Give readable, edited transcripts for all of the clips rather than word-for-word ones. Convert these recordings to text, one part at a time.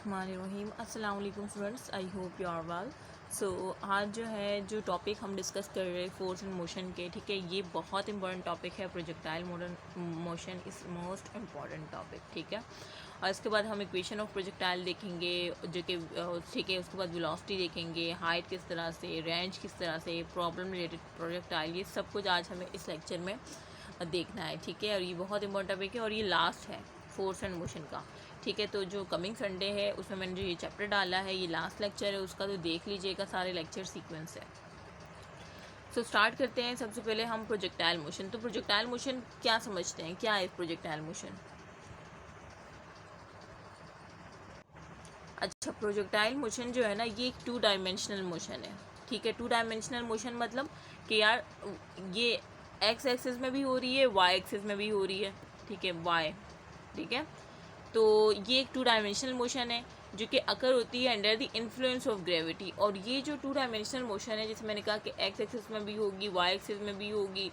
बिस्मिल्लाहिर्रहमानिर्रहीम। अस्सलाम वालेकुम students, I hope you are well. So आज जो टॉपिक हम डिस्कस कर रहे हैं फोर्स एंड मोशन के, ठीक है, ये बहुत इंपॉर्टेंट टॉपिक है। Projectile motion is most important topic, ठीक है। और इसके बाद हम इक्वेशन ऑफ प्रोजेक्टाइल देखेंगे जो कि ठीक है। उसके बाद वेलोसिटी देखेंगे, हाइट किस तरह से, रेंज किस तरह से, प्रॉब्लम रिलेटेड प्रोजेक्टाइल, ये सब कुछ आज हमें इस लेक्चर में देखना है, ठीक है। और ये बहुत इंपॉर्टेंट टॉपिक है और ये लास्ट है फोर्स एंड मोशन का, ठीक है। तो जो कमिंग संडे है उसमें मैंने जो ये चैप्टर डाला है, ये लास्ट लेक्चर है उसका, तो देख लीजिएगा, सारे लेक्चर सीक्वेंस है। सो स्टार्ट करते हैं। सबसे पहले हम प्रोजेक्टाइल मोशन। तो प्रोजेक्टाइल मोशन क्या समझते हैं, क्या है प्रोजेक्टाइल मोशन? अच्छा, प्रोजेक्टाइल मोशन जो है ना, ये एक 2 डायमेंशनल मोशन है, ठीक है। 2 डायमेंशनल मोशन मतलब कि यार ये एक्स एक्सिस में भी हो रही है, वाई एक्सिस में भी हो रही है, ठीक है, वाई, ठीक है। तो ये एक 2 डायमेंशनल मोशन है जो कि अकर होती है under the influence of gravity. और ये जो 2 डायमेंशनल मोशन है, जैसे मैंने कहा कि एक्स एक्सिस में भी होगी, वाई एक्सिस में भी होगी,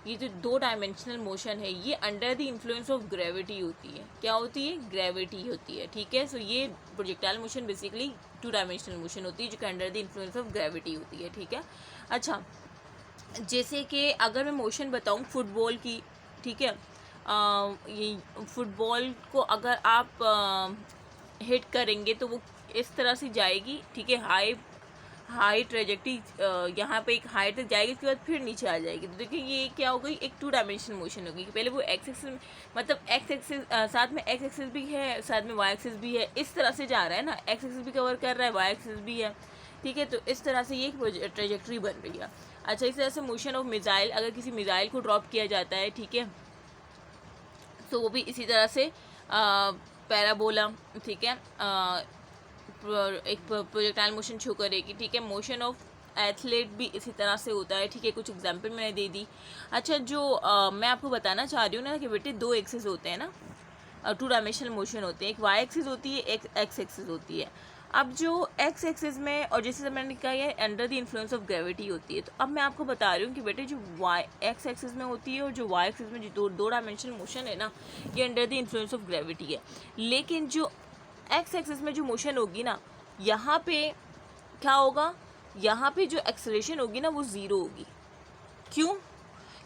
ये जो 2 डायमेंशनल मोशन है ये under the influence of gravity होती है। क्या होती है? ग्रेविटी होती है, ठीक है। सो ये projectile motion basically 2 dimensional motion होती है जो कि under the influence of gravity होती है, ठीक है। अच्छा, जैसे कि अगर मैं मोशन बताऊं फुटबॉल की, ठीक है, ये फुटबॉल को अगर आप हिट करेंगे तो वो इस तरह से जाएगी, ठीक है, हाई ट्रेजेक्टरी, यहाँ पे एक हाइट तक जाएगी, उसके बाद फिर नीचे आ जाएगी। तो देखिए ये क्या हो गई, एक 2 डायमेंशनल मोशन होगी कि पहले वो एक्स एक्सिस, मतलब एक्स एक्सिस साथ में एक्स एक्सिस भी है, साथ में वाई एक्सिस भी है, इस तरह से जा रहा है ना, एक्स एक्सिस भी कवर कर रहा है, वाई एक्सिस भी है, ठीक है। तो इस तरह से ये एक ट्रेजेक्ट्री बन रही है। अच्छा, इस तरह से मोशन ऑफ मिसाइल, अगर किसी मिसाइल को ड्रॉप किया जाता है, ठीक है, तो वो भी इसी तरह से पैराबोला, ठीक है, एक प्रोजेक्टाइल मोशन शो करेगी, ठीक है। मोशन ऑफ एथलीट भी इसी तरह से होता है, ठीक है। कुछ एग्जांपल मैंने दे दी। अच्छा, जो मैं आपको बताना चाह रही हूँ ना कि बेटे 2 एक्सिस होते हैं ना, 2 डायमेंशनल मोशन होते हैं, एक वाई एक्सिस होती है, एक एक्स एक्सिस होती है। अब जो एक्स एक्सिस में, और जैसे मैंने कहा है under the influence of gravity होती है, तो अब मैं आपको बता रही हूँ कि बेटे जो वाई एक्स एक्सिस में होती है और जो वाई एक्सिस में जो 2 डायमेंशनल मोशन है ना, ये under the influence of gravity है। लेकिन जो एक्स एक्सिस में जो मोशन होगी ना, यहाँ पे क्या होगा, यहाँ पे जो एक्सेलरेशन होगी ना वो ज़ीरो होगी। क्यों?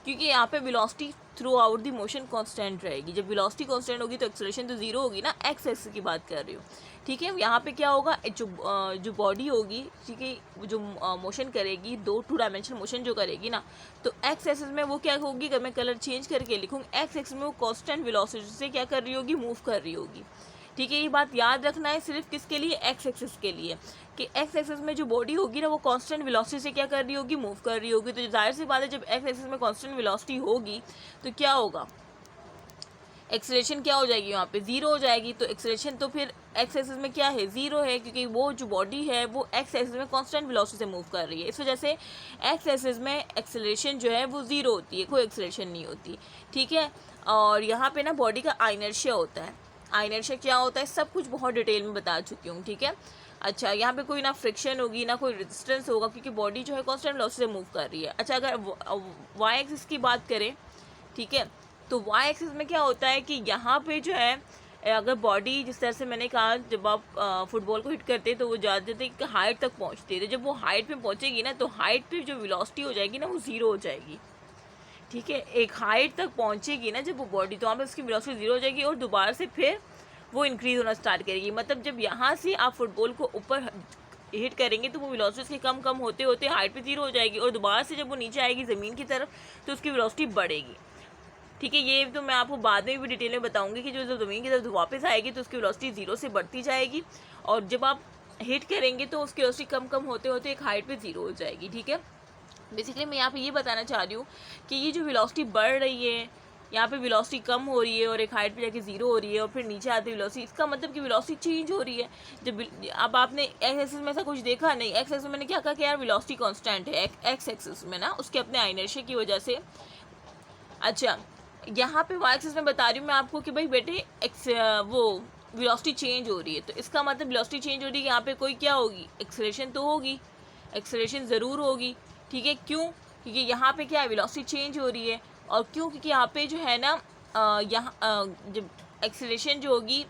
क्योंकि यहाँ पे velocity through out the motion constant रहेगी। जब वेलोसिटी कांस्टेंट होगी तो एक्सेलरेशन तो ज़ीरो होगी ना, एक्स एक्सिस की बात कर रही हूँ, ठीक है। यहाँ पे क्या होगा, जो बॉडी होगी, ठीक है, जो मोशन करेगी, 2 डायमेंशनल मोशन जो करेगी ना, तो एक्स एक्सिस में वो क्या होगी, अगर मैं कलर चेंज करके लिखूँ, एक्स एक्सिस में वो कांस्टेंट वेलोसिटी से क्या कर रही होगी, मूव कर रही होगी, ठीक है। ये बात याद रखना है सिर्फ किसके लिए, एक्स एक्सिस के लिए, कि एक्स एक्सिस में जो बॉडी होगी ना वो कांस्टेंट वेलोसिटी से क्या कर रही होगी, मूव कर रही होगी। तो जाहिर सी बात है जब एक्स एक्सिस में कांस्टेंट वेलोसिटी होगी तो क्या होगा, एक्सेलरेशन क्या हो जाएगी, वहाँ पे ज़ीरो हो जाएगी। तो एक्सेलरेशन तो फिर एक्स एक्सिस में क्या है, ज़ीरो है, क्योंकि वो जो बॉडी है वो एक्स एक्सिस में कांस्टेंट वेलोसिटी से मूव कर रही है। इस वजह से एक्स एक्सिस में एक्सेलरेशन जो है वो ज़ीरो होती है, कोई एक्सेलरेशन नहीं होती, ठीक है। और यहाँ पे ना बॉडी का आइनर्शिया होता है। आइनर्शिया क्या होता है सब कुछ बहुत डिटेल में बता चुकी हूँ, ठीक है। अच्छा, यहाँ पे कोई ना फ्रिक्शन होगी ना कोई रेजिस्टेंस होगा, क्योंकि बॉडी जो है कांस्टेंट वेलोसिटी से मूव कर रही है। अच्छा, अगर वाई एक्सिस की बात करें, ठीक है, तो वाई एक्सिस में क्या होता है कि यहाँ पे जो है, अगर बॉडी, जिस तरह से मैंने कहा, जब आप फुटबॉल को हिट करते तो वो ज़्यादा एक हाइट तक पहुँचती है, तो जब वो हाइट पे पहुँचेगी ना, तो हाइट पे जो वेलोसिटी हो जाएगी ना वो ज़ीरो हो जाएगी, ठीक है। एक हाइट तक पहुँचेगी ना जब वो बॉडी, तो वहाँ पे उसकी वेलोसिटी ज़ीरो हो जाएगी और दोबारा से फिर वो इंक्रीज़ होना स्टार्ट करेगी। मतलब जब यहाँ से आप फुटबॉल को ऊपर हिट करेंगे तो वो वेलोसिटी उसकी कम कम होते होते हाइट पे ज़ीरो हो जाएगी, और दोबारा से जब वो नीचे आएगी ज़मीन की तरफ तो उसकी वेलोसिटी बढ़ेगी, ठीक है। ये तो मैं आपको बाद में भी डिटेल में बताऊंगी कि जो ज़मीन की तरफ वापस आएगी तो उसकी वेलोसिटी ज़ीरो से बढ़ती जाएगी, और जब आप हिट करेंगे तो उसकी वेलोसिटी कम कम होते होते एक हाइट पे ज़ीरो हो जाएगी, ठीक है। बेसिकली मैं यहाँ पे ये बताना चाह रही हूँ कि ये जो वेलोसिटी बढ़ रही है, यहाँ पे वेलोसिटी कम हो रही है और एक हाइट पे जाके ज़ीरो हो रही है और फिर नीचे आती है वेलोसिटी, इसका मतलब कि वेलोसिटी चेंज हो रही है। जब अब आपने एक्स एक्सिस में ऐसा कुछ देखा नहीं, एक्स एक्सिस में मैंने क्या कहा कि यार वेलोसिटी कांस्टेंट है एक्स एक्सिस में ना, उसके अपने आइनर्शिया की वजह से। अच्छा, यहाँ पे वाई एक्सिस में बता रही हूँ मैं आपको कि भाई बेटे वो वेलोसिटी चेंज हो रही है, तो इसका मतलब वेलोसिटी चेंज हो रही है, यहाँ पे कोई क्या होगी, एक्सेलरेशन तो होगी, एक्सेलरेशन ज़रूर होगी, ठीक है। क्यों? क्योंकि यहाँ पे क्या है, वेलोसिटी चेंज हो रही है। और क्यों? क्योंकि यहाँ पे जो है ना, यहाँ जब एक्सेलरेशन जो होगी,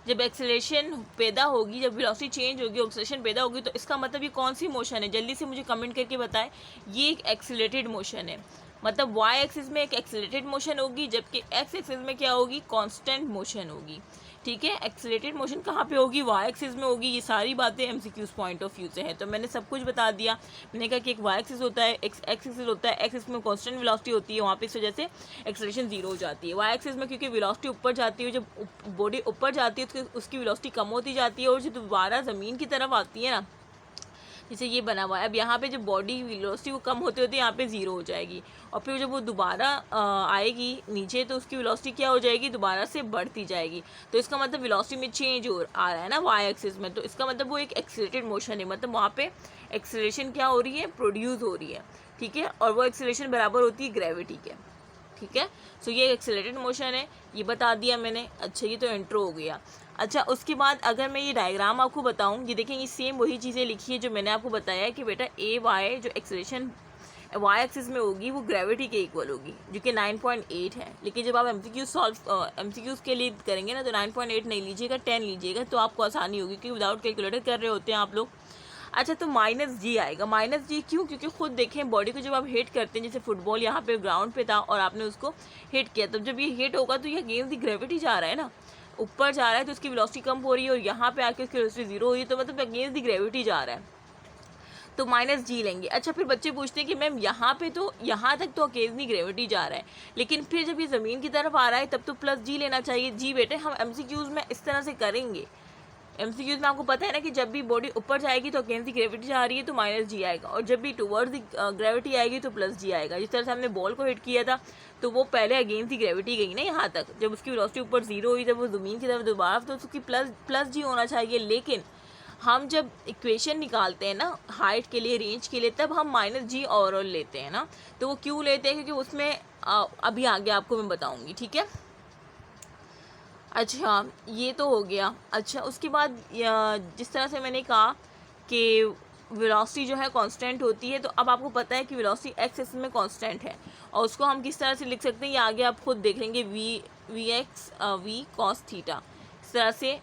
जब एक्सेलरेशन पैदा होगी, जब वेलोसिटी चेंज होगी, एक्सेलरेशन पैदा होगी, तो इसका मतलब ये कौन सी मोशन है? जल्दी से मुझे कमेंट करके बताएं। ये एक एक्सेलरेटेड मोशन है, मतलब वाई एक्सिस में एक एक्सेलरेटेड मोशन होगी, जबकि एक्स एक्सिस में क्या होगी? कांस्टेंट मोशन होगी। ठीक है, एक्सेलरेटेड मोशन कहाँ पे होगी? वाई एक्सिस में होगी। ये सारी बातें एमसीक्यूज पॉइंट ऑफ व्यू से है, तो मैंने सब कुछ बता दिया। मैंने कहा कि एक वाई एक्सिस होता है, एक्स एक्सिस होता है, एक्सिस में कांस्टेंट वेलोसिटी होती है, वहाँ पे इस वजह से एक्सेलरेशन जीरो हो जाती है। वाई एक्सिस में क्योंकि वेलोसिटी ऊपर जाती है, जब बॉडी ऊपर जाती है तो उसकी वेलोसिटी कम होती जाती है, और जो दोबारा ज़मीन की तरफ आती है ना, जैसे ये बना हुआ है, अब यहाँ पे जब बॉडी वेलोसिटी वो कम होते होते यहाँ पे ज़ीरो हो जाएगी, और फिर जब वो दोबारा आएगी नीचे तो उसकी वेलोसिटी क्या हो जाएगी? दोबारा से बढ़ती जाएगी। तो इसका मतलब वेलोसिटी में चेंज हो आ रहा है ना वाई एक्सिस में, तो इसका मतलब वो एक एक्सीलरेटेड मोशन है, मतलब वहाँ पे एक्सीलरेशन क्या हो रही है? प्रोड्यूस हो रही है। ठीक है, और वो एक्सीलरेशन बराबर होती है ग्रेविटी के। ठीक है, सो ये एक्सेलरेटेड मोशन है, ये बता दिया मैंने। अच्छा, ये तो इंट्रो हो गया। अच्छा, उसके बाद अगर मैं ये डायग्राम आपको बताऊं, ये देखें, ये सेम वही चीज़ें लिखी है जो मैंने आपको बताया है कि बेटा ए वाई जो एक्सेलरेशन वाई एक्सिस में होगी वो ग्रेविटी के इक्वल होगी, जो कि 9.8 है। लेकिन जब आप एमसीक्यूज के लिए करेंगे ना, तो 9.8 नहीं लीजिएगा, 10 लीजिएगा, तो आपको आसानी होगी, क्योंकि विदाउट कैलकुलेटर कर रहे होते हैं आप लोग। अच्छा, तो माइनस जी आएगा। माइनस जी क्यों? क्योंकि खुद देखें, बॉडी को जब आप हिट करते हैं, जैसे फुटबॉल यहाँ पे ग्राउंड पे था और आपने उसको हिट किया, तब जब ये हिट होगा तो ये अगेंस्ट दी ग्रेविटी जा रहा है ना, ऊपर जा रहा है, तो उसकी वेलोसिटी कम हो रही है, और यहाँ पे आके उसकी वेलोसिटी जीरो हो रही है, तो मतलब अगेंस्ट दी ग्रेविटी जा रहा है, तो माइनस जी लेंगे। अच्छा, फिर बच्चे पूछते हैं कि मैम यहाँ पे तो यहाँ तक तो अकेजनी ग्रेविटी जा रहा है, लेकिन फिर जब ये ज़मीन की तरफ आ रहा है तब तो प्लस जी लेना चाहिए। जी बेटे, हम एमसीक्यूज में इस तरह से करेंगे। एमसीक्यूज में आपको पता है ना कि जब भी बॉडी ऊपर जाएगी तो अगेंस्ट दी ग्रेविटी जा रही है तो माइनस जी आएगा, और जब भी टुवर्ड्स दी ग्रेविटी आएगी तो प्लस जी आएगा। जिस तरह से हमने बॉल को हिट किया था, तो वो पहले अगेंस्ट दी ग्रेविटी गई ना यहाँ तक, जब उसकी वेलोसिटी ऊपर जीरो हुई, जब वो ज़मीन की तरफ दोबारा, तो उसकी प्लस जी होना चाहिए। लेकिन हम जब इक्वेशन निकालते हैं ना हाइट के लिए, रेंज के लिए, तब हम माइनस जी ओवरऑल लेते हैं ना। तो वो क्यों लेते हैं? क्योंकि उसमें अभी आगे आपको मैं बताऊँगी। ठीक है, अच्छा, ये तो हो गया। अच्छा, उसके बाद जिस तरह से मैंने कहा कि वेलोसिटी जो है कांस्टेंट होती है, तो अब आपको पता है कि वेलोसिटी एक्स एक्सिस में कांस्टेंट है, और उसको हम किस तरह से लिख सकते हैं ये आगे आप खुद देख लेंगे। V X V cos theta, इस तरह से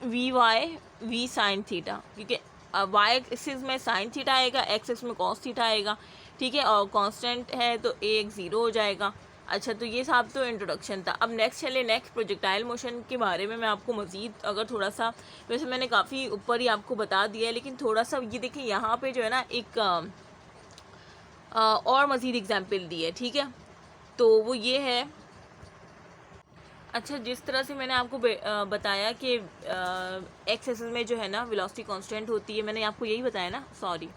V Y V sine theta, क्योंकि वाई एक्सिस में साइन थीटा आएगा, एक्स एक्सिस में कॉस थीटा आएगा। ठीक है, और कांस्टेंट है तो ए एक ज़ीरो हो जाएगा। अच्छा, तो ये सब तो इंट्रोडक्शन था। अब नेक्स्ट चले, नेक्स्ट प्रोजेक्टाइल मोशन के बारे में मैं आपको मज़ीद अगर थोड़ा सा, वैसे मैंने काफ़ी ऊपर ही आपको बता दिया है, लेकिन थोड़ा सा ये देखिए यहाँ पे जो है ना एक और मज़ीद एग्जाम्पल दी है। ठीक है, तो वो ये है। अच्छा, जिस तरह से मैंने आपको बताया कि एक्स एक्सिस में जो है ना वेलोसिटी कांस्टेंट होती है, मैंने आपको यही बताया ना, सॉरी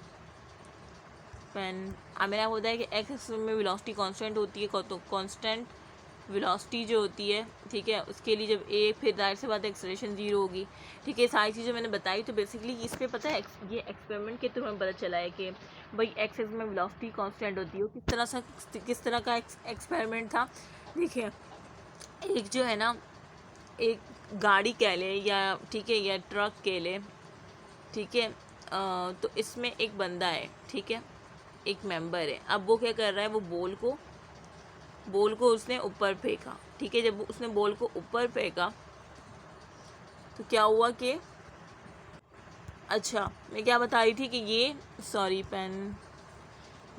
मैंने आपको बताया कि एक्स एक्सिस में वेलोसिटी कांस्टेंट होती है, तो कांस्टेंट वेलोसिटी जो होती है, ठीक है, उसके लिए जब ए, फिर जाहिर सी बात है एक्सेलरेशन जीरो होगी। ठीक है, सारी चीज़ें मैंने बताई। तो बेसिकली इस पर पता है, ये एक्सपेरिमेंट के थ्रू हमें पता चला है कि भाई एक्स एक्सिस में वेलोसिटी कांस्टेंट होती है। किस तरह का एक्सपेरिमेंट था? देखिए, एक जो है ना, एक गाड़ी कह ले, या ठीक है, या ट्रक कह ले, ठीक है, तो इसमें एक बंदा है, ठीक है, एक मेंबर है। अब वो क्या कर रहा है, वो बॉल को उसने ऊपर फेंका। ठीक है, जब उसने बॉल को ऊपर फेंका तो क्या हुआ कि, अच्छा मैं क्या बता रही थी कि ये, सॉरी पेन,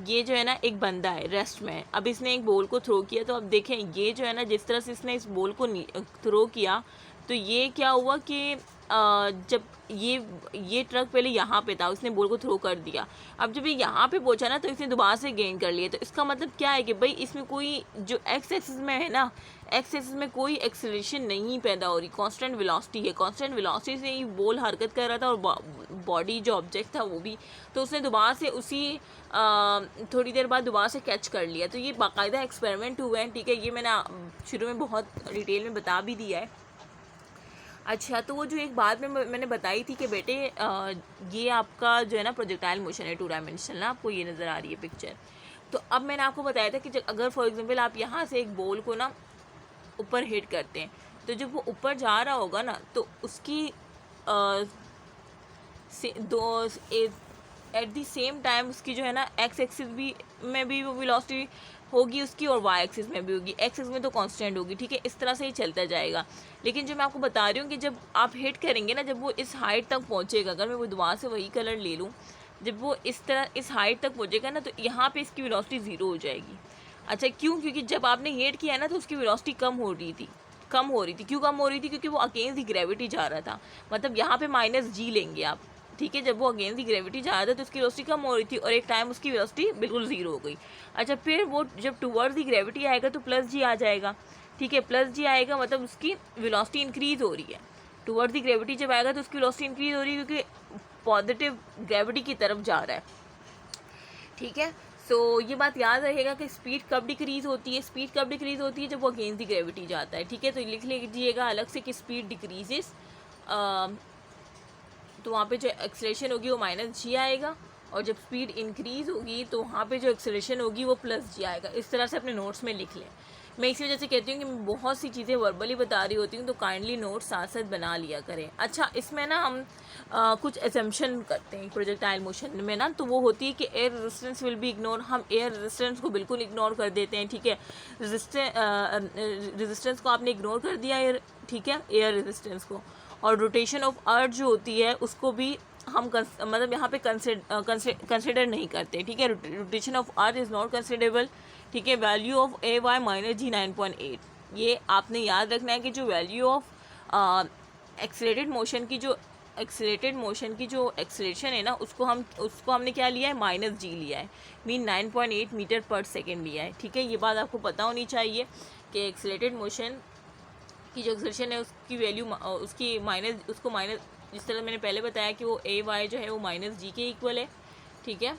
ये जो है ना एक बंदा है रेस्ट में, अब इसने एक बॉल को थ्रो किया, तो अब देखें ये जो है ना, जिस तरह से इसने इस बॉल को थ्रो किया, तो ये क्या हुआ कि जब ये ट्रक पहले यहाँ पे था, उसने बॉल को थ्रो कर दिया, अब जब ये यहाँ पे पहुँचा ना, तो इसने दोबारा से गेन कर लिया। तो इसका मतलब क्या है कि भाई इसमें कोई जो एक्स एक्सिस में है ना, एक्स एक्सिस में कोई एक्सेलरेशन नहीं पैदा हो रही, कांस्टेंट वेलोसिटी है, कांस्टेंट वेलोसिटी से ही बॉल हरकत कर रहा था, और बॉडी जो ऑब्जेक्ट था वो भी, तो उसने दोबारा से उसी थोड़ी देर बाद दोबारा से कैच कर लिया। तो ये बाकायदा एक्सपेरिमेंट हुए हैं। ठीक है, ये मैंने शुरू में बहुत डिटेल में बता भी दिया है। अच्छा, तो वो जो एक बात में मैंने बताई थी कि बेटे ये आपका जो है ना प्रोजेक्टाइल मोशन है 2 डायमेंशनल ना, आपको ये नज़र आ रही है पिक्चर। तो अब मैंने आपको बताया था कि अगर फॉर एग्जांपल आप यहाँ से एक बॉल को ना ऊपर हिट करते हैं, तो जब वो ऊपर जा रहा होगा ना, तो उसकी एट द सेम टाइम उसकी जो है ना एक्स एक्सिस भी में भी वो वेलोसिटी होगी उसकी और वाई एक्सिस में भी होगी, एक्स एक्सिस में तो कांस्टेंट होगी, ठीक है। इस तरह से ही चलता जाएगा। लेकिन जो मैं आपको बता रही हूँ कि जब आप हिट करेंगे ना, जब वो इस हाइट तक पहुँचेगा, अगर मैं वो दोबारा से वही कलर ले लूँ, जब वो इस तरह इस हाइट तक पहुँचेगा ना, तो यहाँ पे इसकी वेलोसिटी ज़ीरो हो जाएगी। अच्छा क्यों? क्योंकि जब आपने हिट किया ना तो उसकी वेलोसिटी कम हो रही थी। क्यों कम हो रही थी? क्योंकि वो अगेंस्ट दी ग्रेविटी जा रहा था। मतलब यहाँ पे माइनस जी लेंगे आप, ठीक है। जब वो अगेंस्ट दी ग्रेविटी जा रहा था तो उसकी वेलोसिटी कम हो रही थी और एक टाइम उसकी वेलोसिटी बिल्कुल ज़ीरो हो गई। अच्छा फिर वो जब टुवर्ड्स दी ग्रेविटी आएगा तो प्लस जी आ जाएगा, ठीक है। प्लस जी आएगा मतलब उसकी वेलोसिटी इंक्रीज़ हो रही है। टुवर्ड्स दी ग्रेविटी जब आएगा तो उसकी वेलोसिटी इंक्रीज़ हो रही है क्योंकि पॉजिटिव ग्रेविटी की तरफ जा रहा है, ठीक है। सो ये बात याद रखेगा कि स्पीड कब डिक्रीज़ होती है, स्पीड कब डिक्रीज़ होती है? जब वो अगेंस्ट दी ग्रेविटी जाता है, ठीक है। तो लिख लीजिएगा अलग से कि स्पीड डिक्रीजेस, तो वहाँ पे जो एक्सेलरेशन होगी वो माइनस जी आएगा, और जब स्पीड इंक्रीज़ होगी तो वहाँ पे जो एक्सेलरेशन होगी वो प्लस जी आएगा। इस तरह से अपने नोट्स में लिख लें। मैं इसी वजह से कहती हूँ कि मैं बहुत सी चीज़ें वर्बली बता रही होती हूँ, तो काइंडली नोट्स साथ साथ बना लिया करें। अच्छा इसमें ना हम कुछ एजम्पशन करते हैं प्रोजेक्टाइल मोशन में ना, तो वो होती है कि air resistance will be ignore. हम एयर रेजिस्टेंस को बिल्कुल इग्नोर कर देते हैं, ठीक है। रेजिस्टेंस को आपने इग्नोर कर दिया, ठीक है, एयर रेजिस्टेंस को। और रोटेशन ऑफ अर्थ जो होती है उसको भी हम मतलब यहाँ पे कंसिडर नहीं करते, ठीक है। Rotation of earth is not considerable, ठीक है। Value of a y minus g 9.8, ये आपने याद रखना है कि जो वैल्यू ऑफ एक्सीलरेटेड मोशन की जो एक्सीलरेशन है ना, उसको हमने क्या लिया है? माइनस जी लिया है, मीन 9.8 मीटर पर सेकेंड लिया है, ठीक है। ये बात आपको पता होनी चाहिए कि एक्सीलरेटेड मोशन की जो एक्सेलरेशन है उसकी वैल्यू उसको माइनस, जिस तरह मैंने पहले बताया कि वो ए वाई जो है वो माइनस जी के इक्वल है, ठीक है।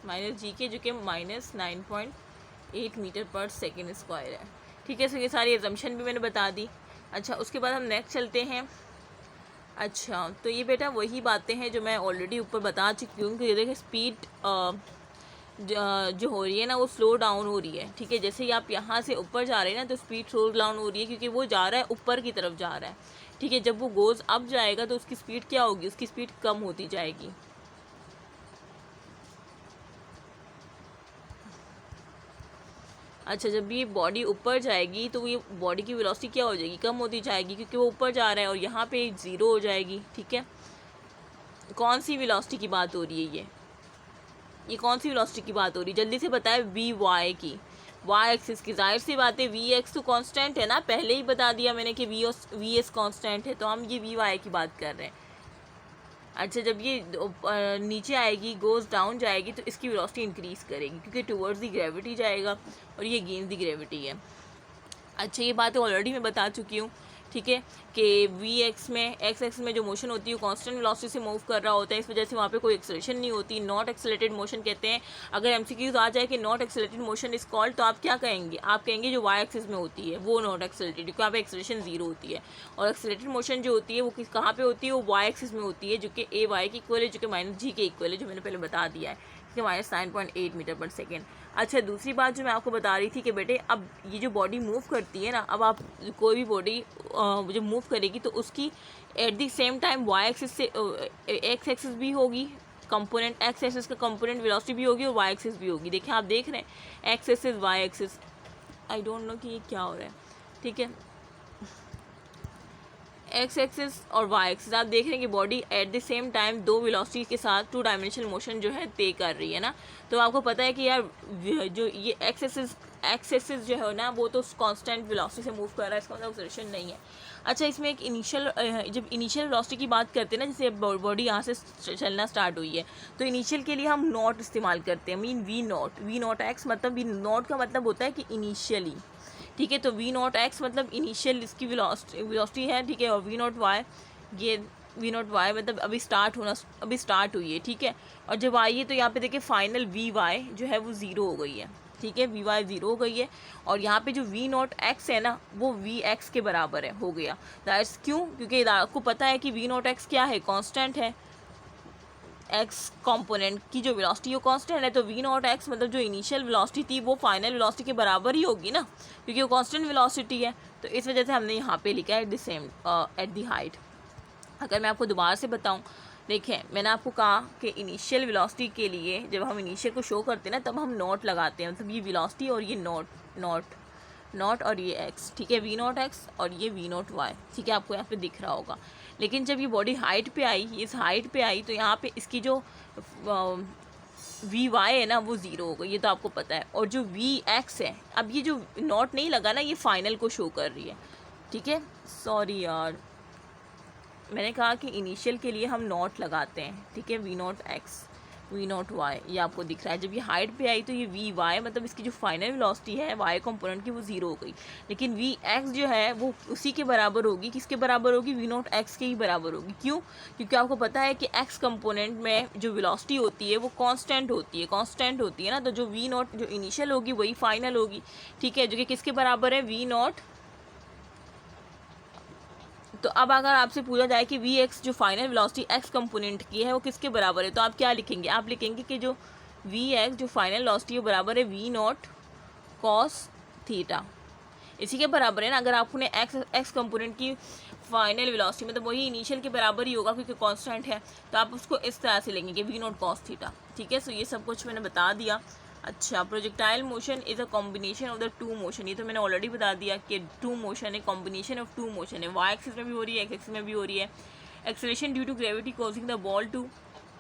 माइनस जी के जो कि माइनस 9.8 मीटर पर सेकेंड स्क्वायर है, ठीक है। सो ये सारी एजम्पशन भी मैंने बता दी। अच्छा उसके बाद हम नेक्स्ट चलते हैं। अच्छा तो ये बेटा वही बातें हैं जो मैं ऑलरेडी ऊपर बता चुकी हूँ कि ये देखिए स्पीड जो हो रही है ना वो स्लो डाउन हो रही है, ठीक है। जैसे ही आप यहाँ से ऊपर जा रहे हैं ना तो स्पीड स्लो डाउन हो रही है क्योंकि वो जा रहा है ऊपर की तरफ जा रहा है, ठीक है। जब वो गोज़ अप जाएगा तो उसकी स्पीड क्या होगी? उसकी स्पीड कम होती जाएगी। अच्छा जब ये बॉडी ऊपर जाएगी तो ये बॉडी की वेलोसिटी क्या हो जाएगी? कम होती जाएगी क्योंकि वो ऊपर जा रहा है, और यहाँ पे ज़ीरो हो जाएगी, ठीक है। कौन सी वेलोसिटी की बात हो रही है? ये कौन सी वेलोसिटी की बात हो रही है? जल्दी से बताए। वी वाई की, वाई एक्सिस की। जाहिर सी बात है वी एक्स तो कांस्टेंट है ना, पहले ही बता दिया मैंने कि वी एस कांस्टेंट है, तो हम ये वी वाई की बात कर रहे हैं। अच्छा जब ये नीचे आएगी, गोज़ डाउन जाएगी, तो इसकी वेलोसिटी इंक्रीज़ करेगी क्योंकि टुवर्ड्स दी ग्रेविटी जाएगा और ये अगेंस्ट दी ग्रेविटी है। अच्छा ये बात ऑलरेडी मैं बता चुकी हूँ, ठीक है, कि वी एक्स में एक्स एक्स में जो मोशन होती है वो कांस्टेंट वेलोसिटी से मूव कर रहा होता है, इस वजह से वहाँ पे कोई एक्सेलरेशन नहीं होती। नॉट एक्सेलरेटेड मोशन कहते हैं। अगर एमसीक्यूज आ जाए कि not accelerated motion is called, तो आप क्या कहेंगे? आप कहेंगे जो वाई एक्सिस में होती है वो नॉट एक्सेलरेटेड, क्योंकि यहाँ पे एक्सेलरेशन जीरो होती है। और एक्सेलरेटेड मोशन जो होती है वो कहाँ पे होती है? वो वाई एक्सिस में होती है, जो कि ए वाई की इक्वल है, जो कि माइनस जी के इक्वल है, जो मैंने पहले बता दिया है, कि माइनस 9.8 मीटर पर सेकेंड। अच्छा दूसरी बात जो मैं आपको बता रही थी कि बेटे अब ये जो बॉडी मूव करती है ना, अब आप कोई भी बॉडी जब मूव करेगी तो उसकी at the same time Y axis से एक्स एक्सिस भी होगी, कंपोनेंट एक्स एक्सिस का कंपोनेंट वेलोसिटी भी होगी और वाई एक्सिस भी होगी। देखिए आप देख रहे हैं X axis Y axis, I don't know कि ये क्या हो रहा है, ठीक है। एक्स एक्सिस और वाई एक्सिस आप देख रहे हैं कि body at the same time दो वेलोसिटी के साथ टू डायमेंशनल मोशन जो है तय कर रही है ना। तो आपको पता है कि यार जो ये एक्स एक्सिस जो है ना वो तो कांस्टेंट वेलोसिटी से मूव कर रहा है, इसका मतलब एक्सेलरेशन नहीं है। अच्छा इसमें एक जब इनिशियल वेलोसिटी की बात करते हैं ना, जैसे बॉडी यहाँ से चलना स्टार्ट हुई है, तो इनिशियल के लिए हम नॉट इस्तेमाल करते हैं, मीन वी नॉट एक्स, मतलब वी नॉट का मतलब होता है कि इनिशियली, ठीक है। तो वी नॉट एक्स मतलब इनिशियल इसकी वेलोसिटी है, ठीक है। और वी नॉट वाई, ये वी नॉट वाई मतलब अभी स्टार्ट हुई है, ठीक है। और जब आई है तो यहाँ पे देखिए फाइनल वी वाई जो है वो ज़ीरो हो गई है, ठीक है। वी वाई ज़ीरो हो गई है, और यहाँ पे जो वी नॉट एक्स है ना वो वी एक्स के बराबर है, हो गया। दैट्स क्यों? क्योंकि आपको पता है कि वी नॉट एक्स क्या है? कांस्टेंट है। एक्स कंपोनेंट की जो वेलोसिटी वो कांस्टेंट है, तो वी नॉट एक्स मतलब जो इनिशियल वेलोसिटी थी वो फाइनल वेलोसिटी के बराबर ही होगी ना, क्योंकि वो कांस्टेंट वेलोसिटी है। तो इस वजह से हमने यहाँ पे लिखा है eight the same at the height. अगर मैं आपको दोबारा से बताऊँ देखें मैंने आपको कहा कि इनिशियल वेलोसिटी के लिए जब हम इनिशियल को शो करते हैं ना तब हम नॉट लगाते हैं, मतलब ये वेलोसिटी और ये नॉट और ये एक्स, ठीक है, वी नॉट एक्स और ये वी नॉट वाई, ठीक है, आपको यहाँ पे दिख रहा होगा। लेकिन जब ये बॉडी हाइट पे आई, इस हाइट पे आई, तो यहाँ पे इसकी जो वी वाई है ना वो ज़ीरो होगा, ये तो आपको पता है। और जो वी एक्स है, अब ये जो नॉट नहीं लगा ना, ये फाइनल को शो कर रही है, ठीक है। सॉरी यार, मैंने कहा कि इनिशियल के लिए हम नॉट लगाते हैं, ठीक है, we naught X V naught Y, ये आपको दिख रहा है। जब ये हाइट पे आई तो ये वी वाई, मतलब इसकी जो फाइनल वेलोसिटी है वाई कंपोनेंट की, वो ज़ीरो हो गई। लेकिन वी एक्स जो है वो उसी के बराबर होगी, किसके बराबर होगी, वी नॉट एक्स के ही बराबर होगी। क्यों? क्योंकि आपको पता है कि एक्स कंपोनेंट में जो वेलोसिटी होती है वो कांस्टेंट होती है ना, तो जो वी नॉट जो इनिशियल होगी वही फाइनल होगी, ठीक है, जो कि किसके बराबर है, वी नॉट। तो अब अगर आपसे पूछा जाए कि वी एक्स जो फाइनल वेलोसिटी एक्स कंपोनेंट की है वो किसके बराबर है, तो आप क्या लिखेंगे, आप लिखेंगे कि जो वी एक्स जो फाइनल वेलोसिटी है बराबर है वी नॉट कॉस थीटा, इसी के बराबर है ना। अगर आपने एक्स कंपोनेंट की फाइनल वेलोसिटी मतलब वही इनिशियल के बराबर ही होगा क्योंकि कांस्टेंट है, तो आप उसको इस तरह से लेंगे कि वी नॉट कॉस थीटा, ठीक है। सो ये सब कुछ मैंने बता दिया। अच्छा, projectile motion is a combination of the two motion, ये तो मैंने ऑलरेडी बता दिया कि टू मोशन है, कॉम्बिनेशन ऑफ टू मोशन है, वाई एक्सिस में भी हो रही है, एक्स एक्सिस में भी हो रही है। Acceleration due to gravity causing the ball to,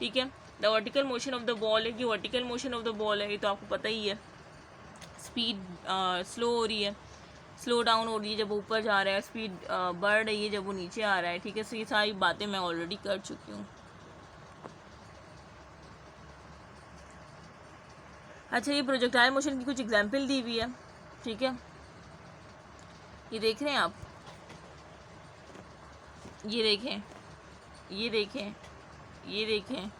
ठीक है। The vertical motion of the ball है कि vertical motion of the ball है, ये तो आपको पता ही है। स्पीड स्लो हो रही है, स्लो डाउन हो रही है जब ऊपर जा रहा है, स्पीड बढ़ रही है जब वो नीचे आ रहा है, ठीक है। सो ये सारी बातें मैं ऑलरेडी कर चुकी हूँ। अच्छा, ये प्रोजेक्टाइल मोशन की कुछ एग्जांपल दी हुई है, ठीक है, ये देख रहे हैं आप, ये देखें, ये देखें, ये देखें।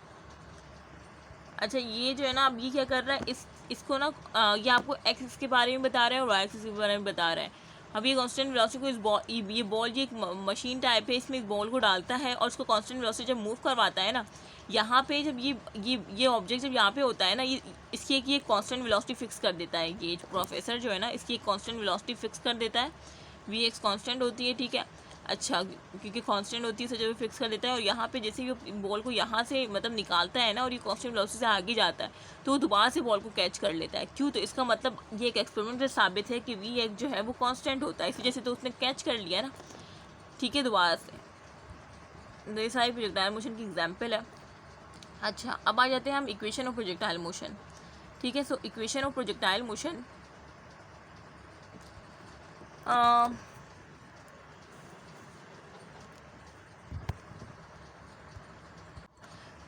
अच्छा, ये जो है ना, अब ये क्या कर रहा है, इसको ना ये आपको एक्सिस के बारे में बता रहा है और वाई एक्सिस के बारे में बता रहा है। अब ये कांस्टेंट वेलोसिटी को ये बॉल ये एक मशीन टाइप है, इसमें इस बॉल को डालता है और उसको कांस्टेंट वेलोसिटी जब मूव करवाता है ना, यहाँ पे जब ये ऑब्जेक्ट जब यहाँ पे होता है ना, ये इसकी एक कांस्टेंट वेलोसिटी फिक्स कर देता है। ये प्रोफेसर जो है ना, इसकी एक कांस्टेंट वेलोसिटी फिक्स कर देता है, वी एक्स कांस्टेंट होती है, ठीक है। अच्छा, क्योंकि कांस्टेंट होती है, तो जब फिक्स कर देता है और यहाँ पे जैसे ही बॉल को यहाँ से मतलब निकालता है ना और ये कांस्टेंट वेलोसिटी से आगे जाता है, तो वो दोबारा से बॉल को कैच कर लेता है। क्यों? तो इसका मतलब ये एक एक्सपेरिमेंट से साबित है कि वी एक्स जो है वो कांस्टेंट होता है, इसी वजह से तो उसने कैच कर लिया ना, ठीक है, दोबारा से। तो ये सारी प्रोजेक्टाइल मोशन की एग्जाम्पल है। अच्छा, अब आ जाते हैं हम इक्वेशन ऑफ प्रोजेक्टाइल मोशन, ठीक है। So equation of projectile motion,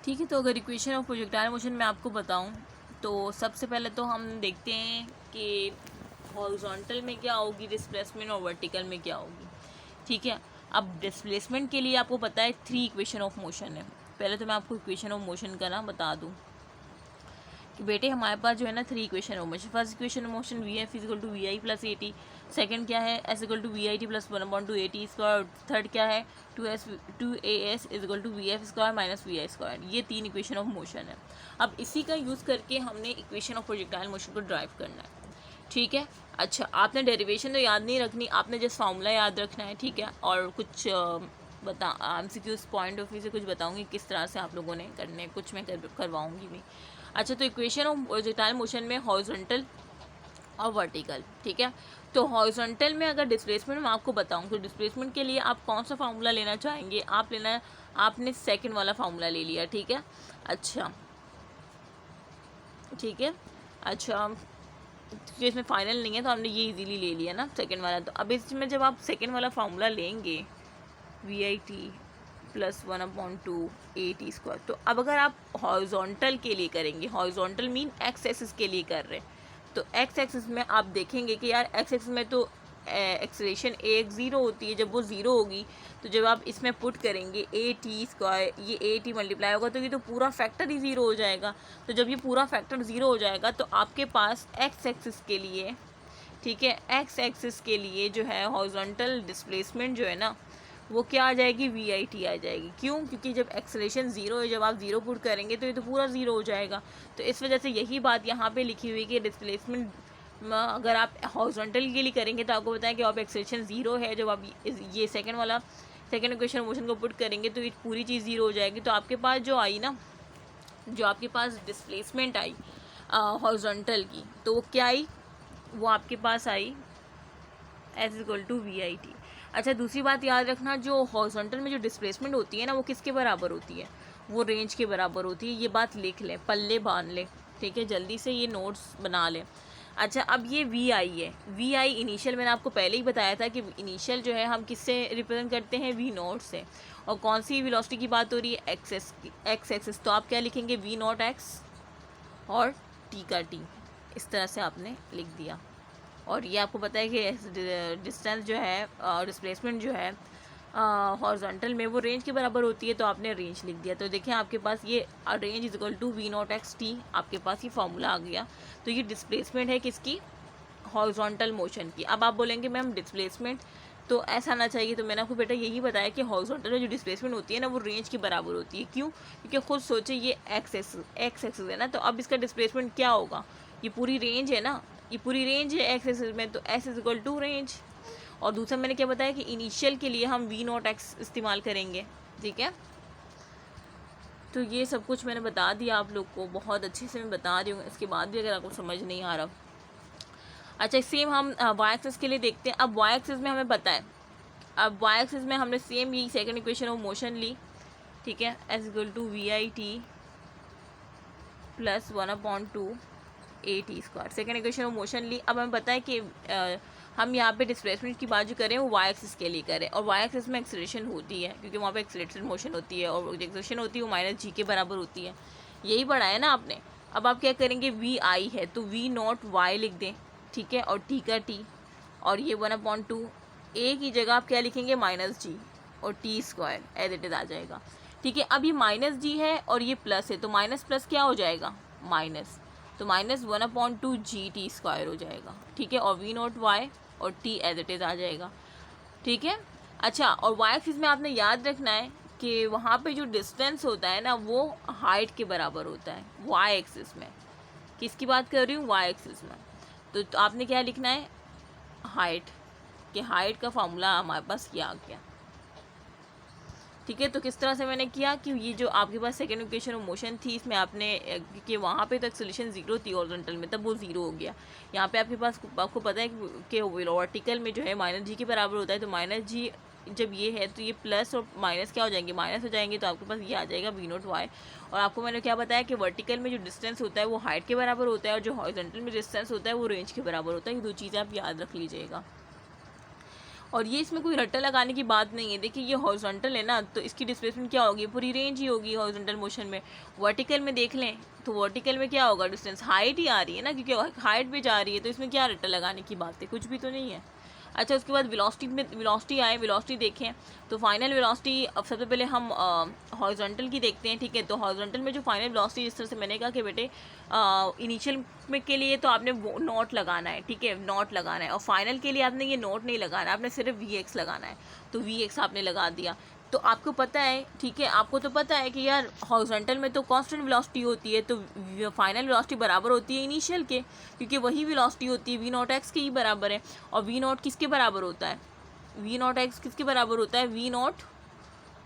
ठीक है। तो अगर इक्वेशन ऑफ प्रोजेक्टाइल मोशन मैं आपको बताऊं तो सबसे पहले तो हम देखते हैं कि हॉरिजॉन्टल में क्या होगी डिस्प्लेसमेंट और वर्टिकल में क्या होगी, ठीक है। अब डिस्प्लेसमेंट के लिए आपको पता है 3 इक्वेशन ऑफ मोशन है। पहले तो मैं आपको इक्वेशन ऑफ मोशन का ना बता दूं कि बेटे हमारे पास जो है ना 3 equation of motion. First equation of motion V F equal to V I plus A T, second क्या है S equal to V I T plus 1/2 A T square, third क्या है 2as equal to V F square minus V I square. ये 3 equation of motion है। अब इसी का use करके हमने इक्वेशन ऑफ प्रोजेक्टाइल मोशन को ड्राइव करना है, ठीक है। अच्छा, आपने डेरिवेशन तो याद नहीं रखनी, आपने जस्ट फार्मूला याद रखना है, ठीक है। और कुछ MCQs पॉइंट ऑफ व्यू से कुछ बताऊंगी किस तरह से आप लोगों ने करने, कुछ मैं करवाऊंगी भी। अच्छा, तो इक्वेशन ऑफ प्रोजेक्टाइल मोशन में हॉरिजॉन्टल और वर्टिकल, ठीक है। तो हॉरिजॉन्टल में अगर डिस्प्लेसमेंट मैं आपको बताऊं तो डिस्प्लेसमेंट के लिए आप कौन सा फार्मूला लेना चाहेंगे, आपने सेकंड वाला फार्मूला ले लिया, ठीक है। अच्छा, ठीक है। अच्छा, तो इसमें फाइनल नहीं है तो हमने ये इजीली ले लिया ना सेकंड वाला। तो अब इसमें जब आप सेकंड वाला फार्मूला लेंगे V I T plus 1/2 A T square, तो अब अगर आप हॉरिजॉन्टल के लिए करेंगे, हॉरिजॉन्टल मीन एक्स एक्सिस के लिए कर रहे हैं, तो एक्स एक्सिस में आप देखेंगे कि यार एक्स एक्सिस में तो एक्सेलरेशन एक ज़ीरो होती है। जब वो ज़ीरो होगी तो जब आप इसमें पुट करेंगे ए टी स्क्वायर, ये ए टी मल्टीप्लाई होगा तो ये तो पूरा फैक्टर ही ज़ीरो हो जाएगा। तो जब ये पूरा फैक्टर ज़ीरो हो जाएगा तो आपके पास एक्स एक्सिस के लिए, ठीक है, एक्स एक्सिस के लिए जो है हॉरिजॉन्टल डिस्प्लेसमेंट जो है ना वो क्या आ जाएगी, वी आई टी आ जाएगी। क्यों? क्योंकि जब एक्सेलरेशन ज़ीरो है, जब आप ज़ीरो पुट करेंगे तो ये तो पूरा ज़ीरो हो जाएगा। तो इस वजह से यही बात यहाँ पे लिखी हुई कि डिस्प्लेसमेंट अगर आप हॉरिजॉन्टल के लिए करेंगे तो आपको बताएं कि आप एक्सेलरेशन ज़ीरो है, जब आप ये सेकंड वाला सेकेंड इक्वेशन मोशन को पुट करेंगे तो ये पूरी चीज़ ज़ीरो हो जाएगी। तो आपके पास जो आई ना, जो आपके पास डिस्प्लेसमेंट आई हॉरिजॉन्टल की, तो वो क्या आई, वो आपके पास आई S=VIT। अच्छा, दूसरी बात याद रखना, जो हॉरिजॉन्टल में जो डिस्प्लेसमेंट होती है ना, वो किसके बराबर होती है, वो रेंज के बराबर होती है। ये बात लिख लें, पल्ले बांध लें, ठीक है, जल्दी से ये नोट्स बना लें। अच्छा, अब ये VI है, VI इनिशियल मैंने आपको पहले ही बताया था कि इनिशियल जो है हम किससे रिप्रेजेंट करते हैं, V0 से। और कौन सी वेलोसिटी की बात हो रही है, एक्स एक्सिस, तो आप क्या लिखेंगे, V0x और T का T, इस तरह से आपने लिख दिया। और ये आपको पता है कि डिस्टेंस जो है, डिस्प्लेसमेंट जो है हॉरिजॉन्टल में, वो रेंज के बराबर होती है, तो आपने रेंज लिख दिया। तो देखें आपके पास ये रेंज V0x T, आपके पास ये फार्मूला आ गया। तो ये डिस्प्लेसमेंट है किसकी, हॉरिजॉन्टल मोशन की। अब आप बोलेंगे मैम डिस्प्लेसमेंट तो ऐसा ना चाहिए, तो मैंने आपको बेटा यही बताया कि हॉरिजॉन्टल में जो डिस्प्लेसमेंट होती है ना, वो रेंज के बराबर होती है। क्यों, क्योंकि खुद सोचे ये एक्स एक्सिस है ना, तो अब इसका डिस्प्लेसमेंट क्या होगा, ये पूरी रेंज है ना, ये पूरी रेंज है एक्स एक्सिस में, तो S= रेंज। और दूसरा मैंने क्या बताया कि इनिशियल के लिए हम V0x इस्तेमाल करेंगे, ठीक है। तो ये सब कुछ मैंने बता दिया आप लोग को, बहुत अच्छे से मैं बता रही हूँ, इसके बाद भी अगर आपको समझ नहीं आ रहा। अच्छा, सेम हम वाई एक्सिस के लिए देखते हैं। अब वाई एक्सिस में हमें पता है, अब वाई एक्सिस में हमने सेम यही सेकंड इक्वेशन ऑफ मोशन ली, ठीक है, S=VIT + 1/2 AT²। Second equation of motion ली। अब हमें पता है कि हम यहाँ पे डिस्प्लेसमेंट की बात जो करें वो वाई एक्सिस के लिए करें, और वाई एक्सिस में एक्सेलरेशन होती है, क्योंकि वहाँ पे एक्सेलरेटेड मोशन होती है, और जो एक्सेलरेशन होती है वो -g के बराबर होती है। यही पढ़ा है ना आपने। अब आप क्या करेंगे, VI है तो V0y लिख दें, ठीक है, और T का T, और ये 1/2 A की जगह आप क्या लिखेंगे, -g, और T² एज इट इज़ आ जाएगा, ठीक है। अब ये -g है और ये प्लस है, तो माइनस प्लस क्या हो जाएगा, माइनस, तो -1/2 GT² हो जाएगा, ठीक है, और V0y और T एज इट इज़ आ जाएगा, ठीक है। अच्छा, और वाई एक्सिस में आपने याद रखना है कि वहाँ पे जो डिस्टेंस होता है ना, वो हाइट के बराबर होता है वाई एक्सिस में। किसकी बात कर रही हूँ, वाई एक्सिस में। तो आपने क्या लिखना है, हाइट, कि हाइट का फॉर्मूला हमारे पास ये आ गया, ठीक है। तो किस तरह से मैंने किया कि ये जो आपके पास सेकेंड इक्वेशन ऑफ मोशन थी, इसमें आपने कि वहाँ पे तो एक्सेलरेशन 0 थी हॉरिजॉन्टल में, तब वो 0 हो गया। यहाँ पे आपके पास, आपको पता है कि वर्टिकल में जो है -g के बराबर होता है, तो -g जब ये है तो ये प्लस और माइनस क्या हो जाएंगे, माइनस हो जाएंगे, तो आपके पास ये आ जाएगा V0y। और आपको मैंने क्या बताया कि वर्टिकल में जो डिस्टेंस होता है वो हाइट के बराबर होता है, और जो हॉरिजॉन्टल में डिस्टेंस होता है वो रेंज के बराबर होता है। ये दो चीज़ें आप याद रख लीजिएगा। और ये इसमें कोई रट्टा लगाने की बात नहीं है। देखिए ये हॉरिजॉन्टल है ना, तो इसकी डिस्प्लेसमेंट क्या होगी, पूरी रेंज ही होगी हॉरिजॉन्टल मोशन में। वर्टिकल में देख लें तो वर्टिकल में क्या होगा, डिस्टेंस हाइट ही आ रही है ना, क्योंकि हाइट पे जा रही है, तो इसमें क्या रट्टा लगाने की बात है, कुछ भी तो नहीं है। अच्छा, उसके बाद वेलोसिटी में, वेलोसिटी आए, वेलोसिटी देखें तो फाइनल वेलोसिटी, अब सबसे पहले हम हॉरिजॉन्टल की देखते हैं, ठीक है। तो हॉरिजॉन्टल में जो फाइनल वेलोसिटी, जिस तरह से मैंने कहा कि बेटे इनिशियल में के लिए तो आपने नोट लगाना है, ठीक है, नोट लगाना है, और फाइनल के लिए आपने ये नोट नहीं लगाना है, आपने सिर्फ VX लगाना है, तो VX आपने लगा दिया। तो आपको पता है, ठीक है, आपको तो पता है कि यार हॉरिजॉन्टल में तो कांस्टेंट वेलोसिटी होती है, तो फाइनल वेलोसिटी बराबर होती है इनिशियल के, क्योंकि वही वेलोसिटी होती है, V0x के ही बराबर है। और V0 किसके बराबर होता है, V0x किसके बराबर होता है, V0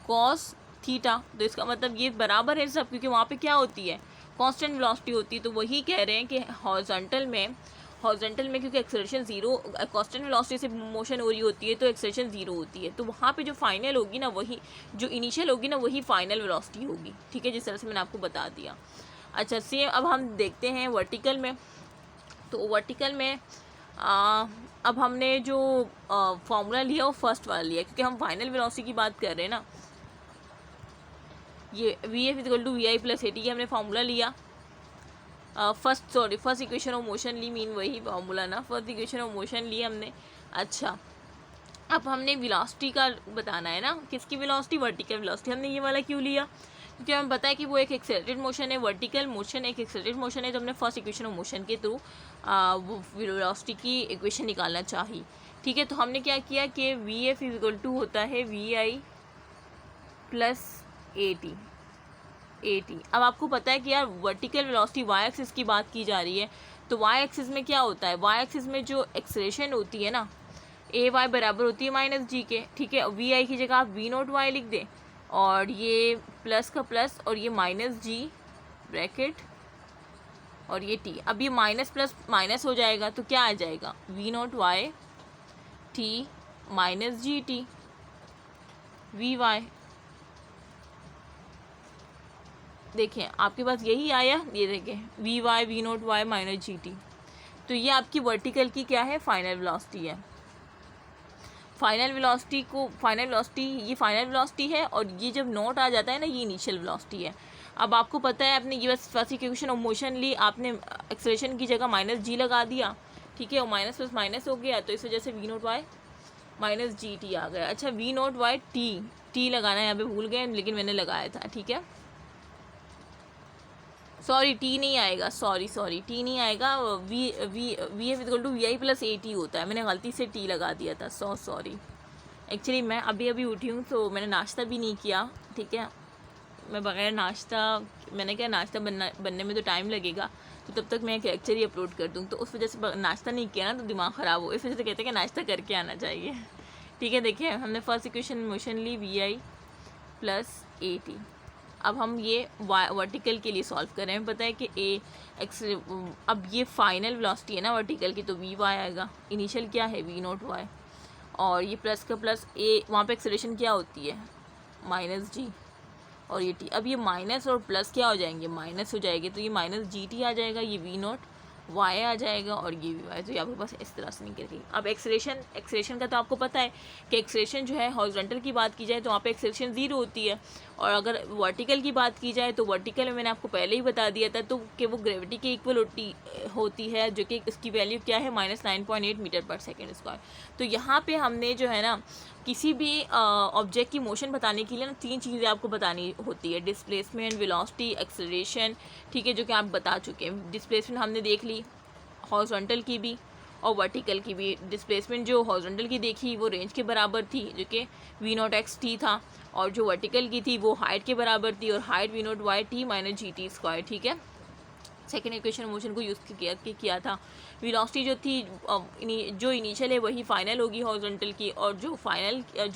cos थीटा। तो इसका मतलब ये बराबर है सब, क्योंकि वहाँ पे क्या होती है, कांस्टेंट वेलोसिटी होती है। तो वही कह रहे हैं कि हॉरिजॉन्टल में क्योंकि एक्सेलरेशन 0, कांस्टेंट वेलोसिटी से मोशन हो रही होती है, तो एक्सेलरेशन 0 होती है, तो वहाँ पे जो फाइनल होगी ना, वही जो इनिशियल होगी ना, वही फाइनल वेलोसिटी होगी, ठीक है, जिस तरह से मैंने आपको बता दिया। अच्छा, सेम अब हम देखते हैं वर्टिकल में। तो वर्टिकल में अब हमने जो फॉर्मूला लिया वो फर्स्ट वाला लिया, क्योंकि हम फाइनल वेलोसिटी की बात कर रहे हैं ना। ये VF=VI + AT हमने फार्मूला लिया, फर्स्ट इक्वेशन ऑफ मोशन ली, मीन वही फार्मूला ना, फर्स्ट इक्वेशन ऑफ मोशन ली हमने। अच्छा, अब हमने वेलोसिटी का बताना है ना, किसकी वेलोसिटी, वर्टिकल वेलोसिटी। हमने ये वाला क्यों लिया, क्योंकि हमें पता है कि वो एक एक्सेलरेटेड मोशन है, वर्टिकल मोशन एक एक्सेलरेटेड मोशन है, तो हमने फर्स्ट इक्वेशन ऑफ मोशन के थ्रू वो वेलोसिटी की इक्वेशन निकालना चाहिए, ठीक है। तो हमने क्या किया कि VF= होता है VI + AT। अब आपको पता है कि यार वर्टिकल वेलोसिटी वाई एक्सिस की बात की जा रही है, तो वाई एक्सिस में क्या होता है, वाई एक्सिस में जो एक्सेलरेशन होती है ना, ए वाई बराबर होती है माइनस जी के, ठीक है। वी आई की जगह आप वी नोट वाई लिख दें, और ये प्लस का प्लस और ये माइनस जी ब्रैकेट और ये टी। अब ये माइनस प्लस माइनस हो जाएगा तो क्या आ जाएगा, V naught Y T minus जी टी वी वाई। देखें आपके पास यही आया, ये देखें V Y V naught Y minus जी टी। तो ये आपकी वर्टिकल की क्या है, फाइनल वेलोसिटी है। फाइनल वेलोसिटी ये फाइनल वेलोसिटी है, और ये जब नोट आ जाता है ना, ये इनिशियल वेलोसिटी है। अब आपको पता है, आपने ये बस फर्स्ट इक्वेशन ऑफ मोशन ली, आपने एक्सेलरेशन की जगह माइनस जी लगा दिया, ठीक है, और माइनस प्लस माइनस हो गया, तो इस वजह से वी नोट वाई माइनस जी टी आ गया। अच्छा, वी नोट वाई टी लगाना यहाँ पे भूल गए, लेकिन मैंने लगाया था, ठीक है। सॉरी टी नहीं आएगा, सॉरी टी नहीं आएगा, V F equal to V I plus A T होता है, मैंने गलती से टी लगा दिया था, सॉरी। एक्चुअली मैं अभी उठी हूँ, तो मैंने नाश्ता भी नहीं किया, ठीक है। मैं बगैर नाश्ता, मैंने क्या नाश्ता बनने में तो टाइम लगेगा, तो तब तक मैं एक लेक्चर ही अपलोड कर दूँ, तो उस वजह से नाश्ता नहीं किया ना, तो दिमाग ख़राब हो, इस वजह से कहते हैं कि नाश्ता करके आना चाहिए, ठीक है। देखिए हमने फर्स्ट इक्वेशन मोशन ली V I plus A T. अब हम ये वर्टिकल के लिए सॉल्व कर रहे हैं। पता है कि ए एक्स, अब ये फाइनल वेलोसिटी है ना वर्टिकल की, तो वी वाई आएगा, इनिशियल क्या है वी नोट वाई, और ये प्लस का प्लस ए, वहाँ पे एक्सेलरेशन क्या होती है माइनस जी, और ये टी। अब ये माइनस और प्लस क्या हो जाएंगे, माइनस हो जाएंगे, तो ये माइनस जी टी आ जाएगा, ये वी नोट वाई आ जाएगा, और ये वी वाई। तो ये आपके पास इस तरह से निकल गई। अब एक्सेलरेशन का तो आपको पता है कि एक्सेलरेशन जो है हॉरिजॉन्टल की बात की जाए तो वहाँ पे एक्सेलरेशन ज़ीरो होती है, और अगर वर्टिकल की बात की जाए तो वर्टिकल में मैंने आपको पहले ही बता दिया था, तो कि वो ग्रेविटी के इक्वल होती है, जो कि इसकी वैल्यू क्या है -9.8 मीटर पर सेकेंड स्क्वायर। तो यहाँ पे हमने जो है ना, किसी भी ऑब्जेक्ट की मोशन बताने के लिए ना 3 चीज़ें आपको बतानी होती है, डिस्प्लेसमेंट, वेलोसिटी, एक्सेलरेशन, ठीक है, जो कि आप बता चुके हैं। डिस्प्लेसमेंट हमने देख ली हॉरिजॉन्टल की भी और वर्टिकल की भी। डिस्प्लेसमेंट जो हॉरिजॉन्टल की देखी वो रेंज के बराबर थी, जो कि वी नोट एक्स टी था, और जो वर्टिकल की थी वो हाइट के बराबर थी, और height V naught Y T minus जी टी स्क्वायर, ठीक है। सेकेंड इक्वेशन मोशन को यूज़ किया था। वेलोसिटी जो थी, जो इनिशियल है वही फाइनल होगी हॉरिजॉन्टल की, और जो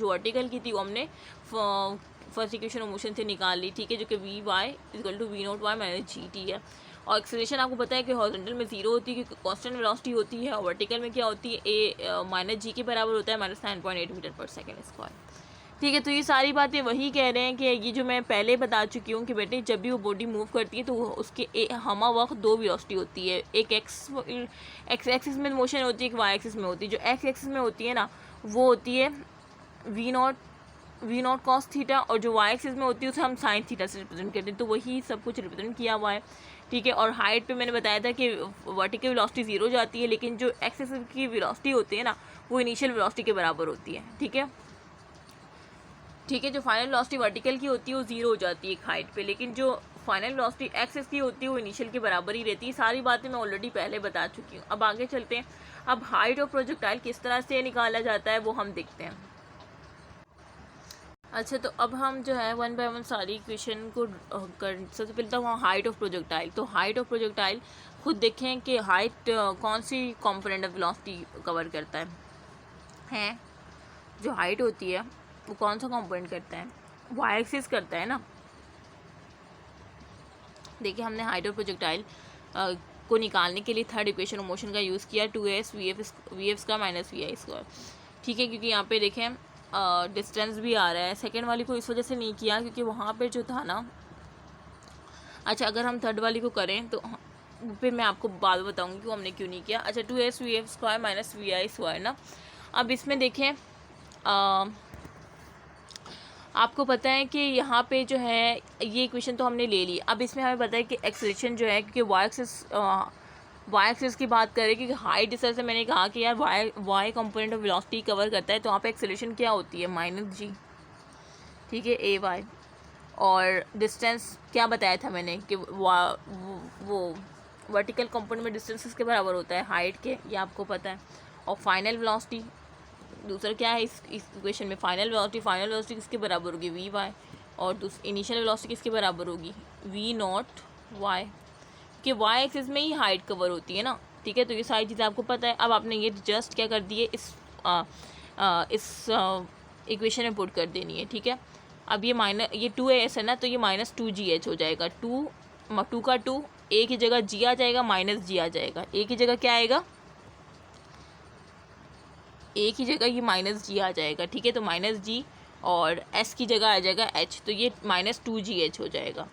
वर्टिकल की थी वो हमने फर्स्ट इक्वेशन ऑफ मोशन से निकाल ली, ठीक है, जो कि V Y equal to V naught Y minus ji T है। और एक्सेलरेशन आपको पता है कि हॉरिजॉन्टल में 0 होती है, क्योंकि कांस्टेंट वेलोसिटी होती है, और वर्टिकल में क्या होती है, ए माइनस जी के बराबर होता है, -9.8 मीटर पर सेकेंड स्क्वायर, ठीक है। तो ये सारी बातें वही कह रहे हैं कि ये जो मैं पहले बता चुकी हूँ कि बेटे जब भी वो बॉडी मूव करती है तो उसके हमा वक्त 2 वेलोसिटी होती है, एक एक्स एक्सिस में मोशन होती है, एक वाई एक्सिस में होती है। जो एक्स एक्सिस में होती है ना, वो होती है वी नॉट कॉस थीटा, और जो वाई एक्सिस में होती है उसे हम साइन थीटा से रिप्रेजेंट करते हैं, तो वही सब कुछ रिप्रेजेंट किया हुआ है, ठीक है। और हाइट पे मैंने बताया था कि वर्टिकल वेलोसिटी 0 जाती है, लेकिन जो एक्स एक्सिस की वेलोसिटी होती है ना, वो इनिशियल वेलोसिटी के बराबर होती है, ठीक है। जो फाइनल वेलोसिटी वर्टिकल की होती है वो 0 हो जाती है हाइट पे, लेकिन जो फाइनल वेलोसिटी एक्सिस की होती है वो इनिशियल के बराबर ही रहती है। सारी बातें मैं ऑलरेडी पहले बता चुकी हूँ। अब आगे चलते हैं। अब हाइट ऑफ प्रोजेक्टाइल किस तरह से निकाला जाता है वो हम देखते हैं। अच्छा, तो अब हम जो है 1 बाय 1 सारी इक्वेशन को कर। सबसे पहले तो वहाँ हाइट ऑफ प्रोजेक्टाइल, तो हाइट ऑफ प्रोजेक्टाइल खुद देखें कि हाइट कौन सी कॉम्पोनेंट ऑफ वेलोसिटी कवर करता है। जो हाइट होती है वो कौन सा कंपोनेंट करता है, वाई एक्सिस करता है ना। देखिए हमने हाइट ऑफ प्रोजेक्टाइल को निकालने के लिए थर्ड इक्वेशन ऑफ मोशन का यूज़ किया, 2s V F square minus V I square, ठीक है। क्योंकि यहाँ पे देखें डिस्टेंस भी आ रहा है। सेकेंड वाली को इस वजह से नहीं किया क्योंकि वहाँ पे जो था ना, अच्छा अगर हम थर्ड वाली को करें तो फिर मैं आपको बाद में बताऊँगी कि हमने क्यों नहीं किया। अच्छा, 2s V F square minus V I square ना। अब इसमें देखें आपको पता है कि यहाँ पे जो है ये इक्वेशन तो हमने ले ली। अब इसमें हमें पता है कि एक्सेलरेशन जो है, क्योंकि वाई एक्सिस की बात करें, क्योंकि हाइट जिस तरह से मैंने कहा कि यार Y component of velocity cover करता है, तो वहाँ पे एक्सेलरेशन क्या होती है -g, ठीक है, ए वाई। और डिस्टेंस क्या बताया था मैंने कि वो वर्टिकल कंपोनेंट में डिस्टेंस किसके बराबर होता है, हाइट के, ये आपको पता है। और फाइनल वेलोसिटी दूसरा क्या है इस इक्वेशन में, फाइनल वेलोसिटी किसके बराबर होगी, वी वाई, और इनिशियल वेलोसिटी किसके बराबर होगी, वी नॉट वाई, कि वाई एक्सिस में ही हाइट कवर होती है ना, ठीक है। तो ये सारी चीज़ें आपको पता है। अब आपने ये जस्ट क्या कर दिए, इस इस इक्वेशन में पुट कर देनी है, ठीक है। अब ये 2s है ना, तो ये -2gh हो जाएगा। 2 का 2, a की जगह g आ जाएगा, -g आ जाएगा। a की जगह क्या आएगा, a की जगह ये -g आ जाएगा, ठीक है। तो -g और s की जगह आ जाएगा h, तो ये -2gh हो जाएगा।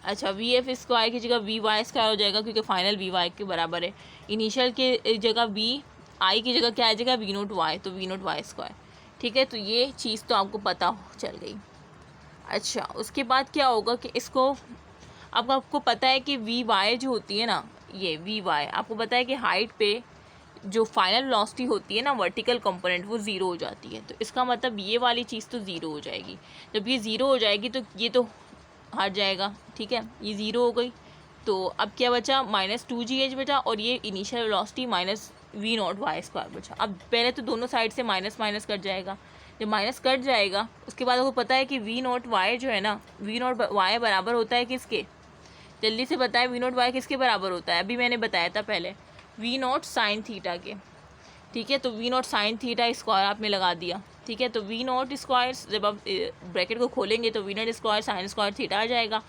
अच्छा, वी एफ स्क्वायर की जगह वी वाई स्क्वायर हो जाएगा, क्योंकि फाइनल वी वाई के बराबर है। इनिशियल के जगह वी आई की जगह क्या आ जाएगा, वी नोट वाई, तो वी नोट वाई स्क्वायर, ठीक है। तो ये चीज़ तो आपको पता चल गई। अच्छा, उसके बाद क्या होगा कि इसको अब आपको पता है कि वी वाई जो होती है ना, ये वी वाई आपको पता है कि हाइट पे जो फाइनल वेलोसिटी होती है ना, वर्टिकल कंपोनेंट, वो ज़ीरो हो जाती है। तो इसका मतलब ये वाली चीज़ तो ज़ीरो हो जाएगी। जब ये ज़ीरो हो जाएगी तो ये तो हट जाएगा, ठीक है, ये ज़ीरो हो गई। तो अब क्या बचा, -2gh बचा, और ये initial velocity -v naught Y square बचा। अब पहले तो दोनों साइड से माइनस माइनस कट जाएगा। जब माइनस कट जाएगा उसके बाद आपको पता है कि v नॉट वाई जो है ना, v नॉट वाई बराबर होता है किसके, जल्दी से बताएं, v नॉट वाई किसके बराबर होता है, अभी मैंने बताया था पहले, v नॉट साइन थीटा के, ठीक है। तो v not sine theta square आपने लगा दिया, ठीक है। तो v नॉट स्क्वायर, जब आप ब्रैकेट को खोलेंगे तो v naught square sine square theta आ जाएगा।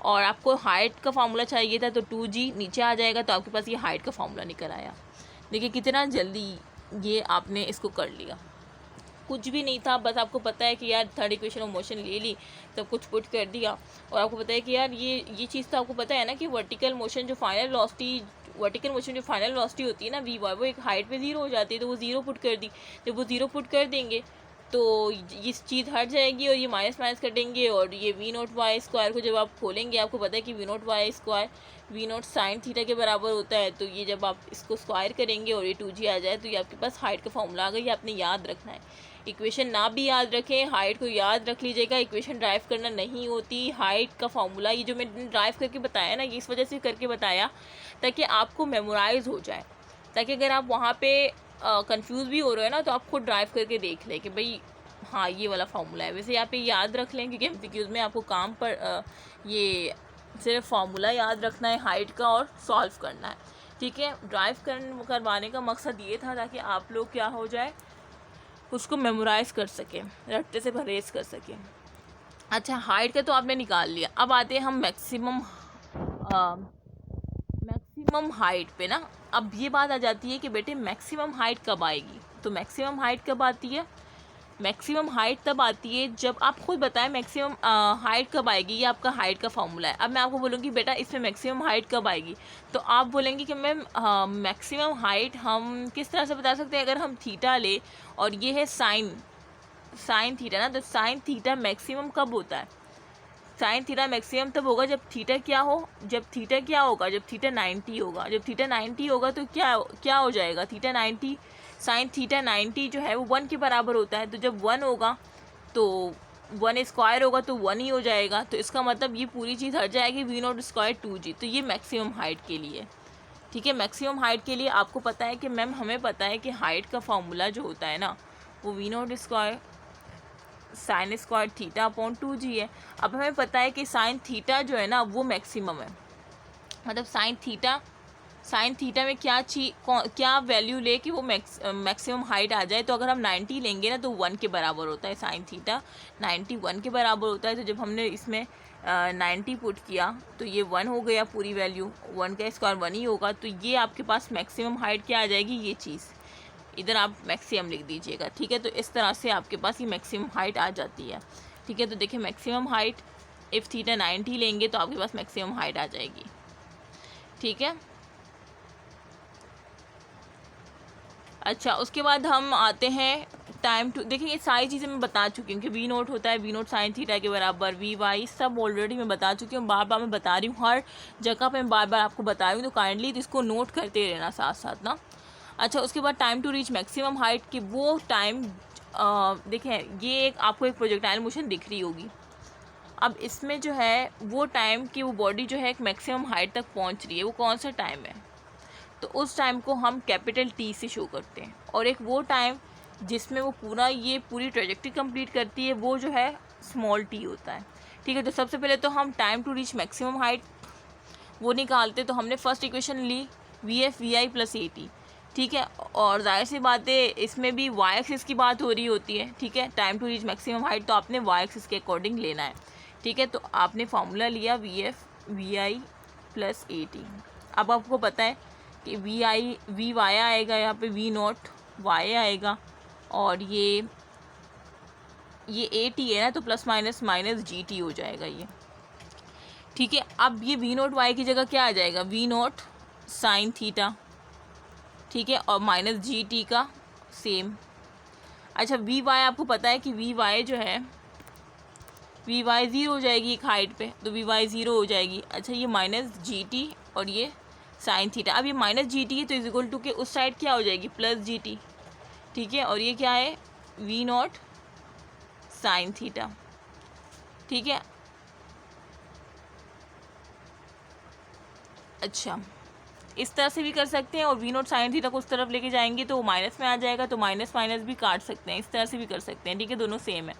और आपको हाइट का फार्मूला चाहिए था, तो 2g नीचे आ जाएगा, तो आपके पास ये हाइट का फार्मूला निकल आया। देखिए कितना जल्दी ये आपने इसको कर लिया, कुछ भी नहीं था, बस आपको पता है कि यार थर्ड इक्वेशन ऑफ मोशन ले ली, सब कुछ पुट कर दिया। और आपको पता है कि यार ये चीज़ तो आपको पता है ना कि वर्टिकल मोशन जो फाइनल वेलोसिटी होती है ना, वी वाई, वो एक हाइट पे ज़ीरो हो जाती है, तो वो ज़ीरो पुट कर दी। जब वो ज़ीरो पुट कर देंगे तो ये चीज़ हट जाएगी और ये माइनस माइनस कटेंगे, और ये वी नॉट वाई स्क्वायर को जब आप खोलेंगे आपको पता है कि V naught Y square V naught sine theta के बराबर होता है। तो ये जब आप इसको स्क्वायर करेंगे और ये 2g आ जाए, तो ये आपके पास हाइट का फॉर्मूला आ गया। ये आपने याद रखना है, इक्वेशन ना भी याद रखें, हाइट को याद रख लीजिएगा। इक्वेशन ड्राइव करना नहीं होती, हाइट का फॉर्मूला ये जो मैंने ड्राइव करके बताया ना, ये इस वजह से करके बताया ताकि आपको मेमोराइज हो जाए, ताकि अगर आप वहाँ पे कंफ्यूज भी हो रहे हो ना, तो आप खुद ड्राइव करके देख लें कि भाई हाँ ये वाला फार्मूला है। वैसे यहाँ पे याद रख लें, क्योंकि एमसीक्यूज में आपको काम पर ये सिर्फ फार्मूला याद रखना है हाइट का और सॉल्व करना है, ठीक है। ड्राइव करवाने का मकसद ये था ताकि आप लोग क्या हो जाए, उसको मेमोराइज़ कर सकें, रट्टे से परहेज कर सकें। अच्छा, हाइट का तो आपने निकाल लिया, अब आते हैं हम मैक्सिमम हाइट पे ना। अब ये बात आ जाती है कि बेटे मैक्सिमम हाइट कब आएगी, तो मैक्सिमम हाइट कब आती है, मैक्सिमम हाइट तब आती है जब आप खुद बताएं मैक्सिमम हाइट कब आएगी। ये आपका हाइट का फॉर्मूला है। अब मैं आपको बोलूँगी बेटा इसमें मैक्सिमम हाइट कब आएगी, तो आप बोलेंगे कि मैम मैक्सिमम हाइट हम किस तरह से बता सकते हैं, अगर हम थीटा ले और ये है साइन थीटा ना, तो साइन थीटा मैक्सिमम कब होता है, साइन थीटा मैक्सिमम तब होगा जब थीटा क्या हो, जब थीटा क्या होगा, जब थीटा 90 होगा। जब थीटा 90 होगा तो क्या हो जाएगा, थीटा 90 साइन थीटा 90 जो है वो 1 के बराबर होता है। तो जब 1 होगा तो 1 स्क्वायर होगा तो 1 ही हो जाएगा। तो इसका मतलब ये पूरी चीज़ हट जाएगी, वी नॉट स्क्वायर 2g। तो ये मैक्सिमम हाइट के लिए, ठीक है। मैक्सिमम हाइट के लिए आपको पता है कि मैम हमें पता है कि हाइट का फॉर्मूला जो होता है ना, वो V naught square sine square theta upon 2g है। अब हमें पता है कि साइन थीटा जो है ना वो मैक्सिमम है, मतलब साइन थीटा में क्या वैल्यू ले कि वो मैक्सिमम हाइट आ जाए। तो अगर हम 90 लेंगे ना तो 1 के बराबर होता है, साइन थीटा 91 के बराबर होता है। तो जब हमने इसमें 90 पुट किया तो ये 1 हो गया, पूरी वैल्यू 1 का स्क्वायर 1 ही होगा। तो ये आपके पास मैक्सिमम हाइट क्या आ जाएगी, ये चीज़ इधर आप मैक्सिमम लिख दीजिएगा, ठीक है। तो इस तरह से आपके पास ये मैक्सिमम हाइट आ जाती है, ठीक है। तो देखिए मैक्सिमम हाइट इफ़ थीटा 90 लेंगे तो आपके पास मैक्सिमम हाइट आ जाएगी, ठीक है। अच्छा, उसके बाद हम आते हैं टाइम टू। देखिए ये सारी चीज़ें मैं बता चुकी हूँ कि वी नोट होता है वी नोट साइन थीटा के बराबर, वी वाई सब ऑलरेडी मैं बता चुकी हूँ। बार बार मैं बता रही हूँ, हर जगह पे मैं बार बार आपको बता रही हूँ, तो काइंडली इसको नोट करते रहना साथ साथ ना। अच्छा, उसके बाद time to reach maximum height की वो टाइम, देखें ये एक आपको एक प्रोजेक्टाइल मोशन दिख रही होगी। अब इसमें जो है वो टाइम की वो बॉडी जो है एक मैक्सिमम हाइट तक पहुँच रही है, वो कौन सा टाइम है, तो उस टाइम को हम कैपिटल टी से शो करते हैं। और एक वो टाइम जिसमें वो पूरी ट्रेजेक्ट्री कंप्लीट करती है, वो जो है स्मॉल टी होता है, ठीक है। तो सबसे पहले तो हम time to reach maximum height वो निकालते। तो हमने फर्स्ट इक्वेशन ली V F V I plus A T, ठीक है। और जाहिर सी बात है इसमें भी वाई एक्सिस की बात हो रही होती है, ठीक है, time to reach maximum height, तो आपने वाई एक्सिस के अकॉर्डिंग लेना है, ठीक है। तो आपने फार्मूला लिया V F V I plus A T. अब आपको पता है कि वी वाई आएगा, यहाँ पे वी नॉट वाई आएगा, और ये ए टी है ना, तो plus minus minus G T हो जाएगा ये, ठीक है। अब ये वी नॉट वाई की जगह क्या आ जाएगा, वी नॉट साइन थीटा, ठीक है, और माइनस जी टी का सेम। अच्छा वी वाई आपको पता है कि वी वाई जो है वी वाई ज़ीरो हो जाएगी एक हाइट पे, तो वी वाई ज़ीरो हो जाएगी। अच्छा ये माइनस जी टी और ये साइन थीटा, अब ये माइनस जी टी है तो इज इक्वल टू के उस साइड क्या हो जाएगी, प्लस जी टी, ठीक है। और ये क्या है, वी नॉट साइन थीटा, ठीक है। अच्छा इस तरह से भी कर सकते हैं, और वी नॉट साइन थीटा को उस तरफ लेके जाएंगे तो माइनस में आ जाएगा, तो माइनस माइनस भी काट सकते हैं, इस तरह से भी कर सकते हैं, ठीक है, दोनों सेम है।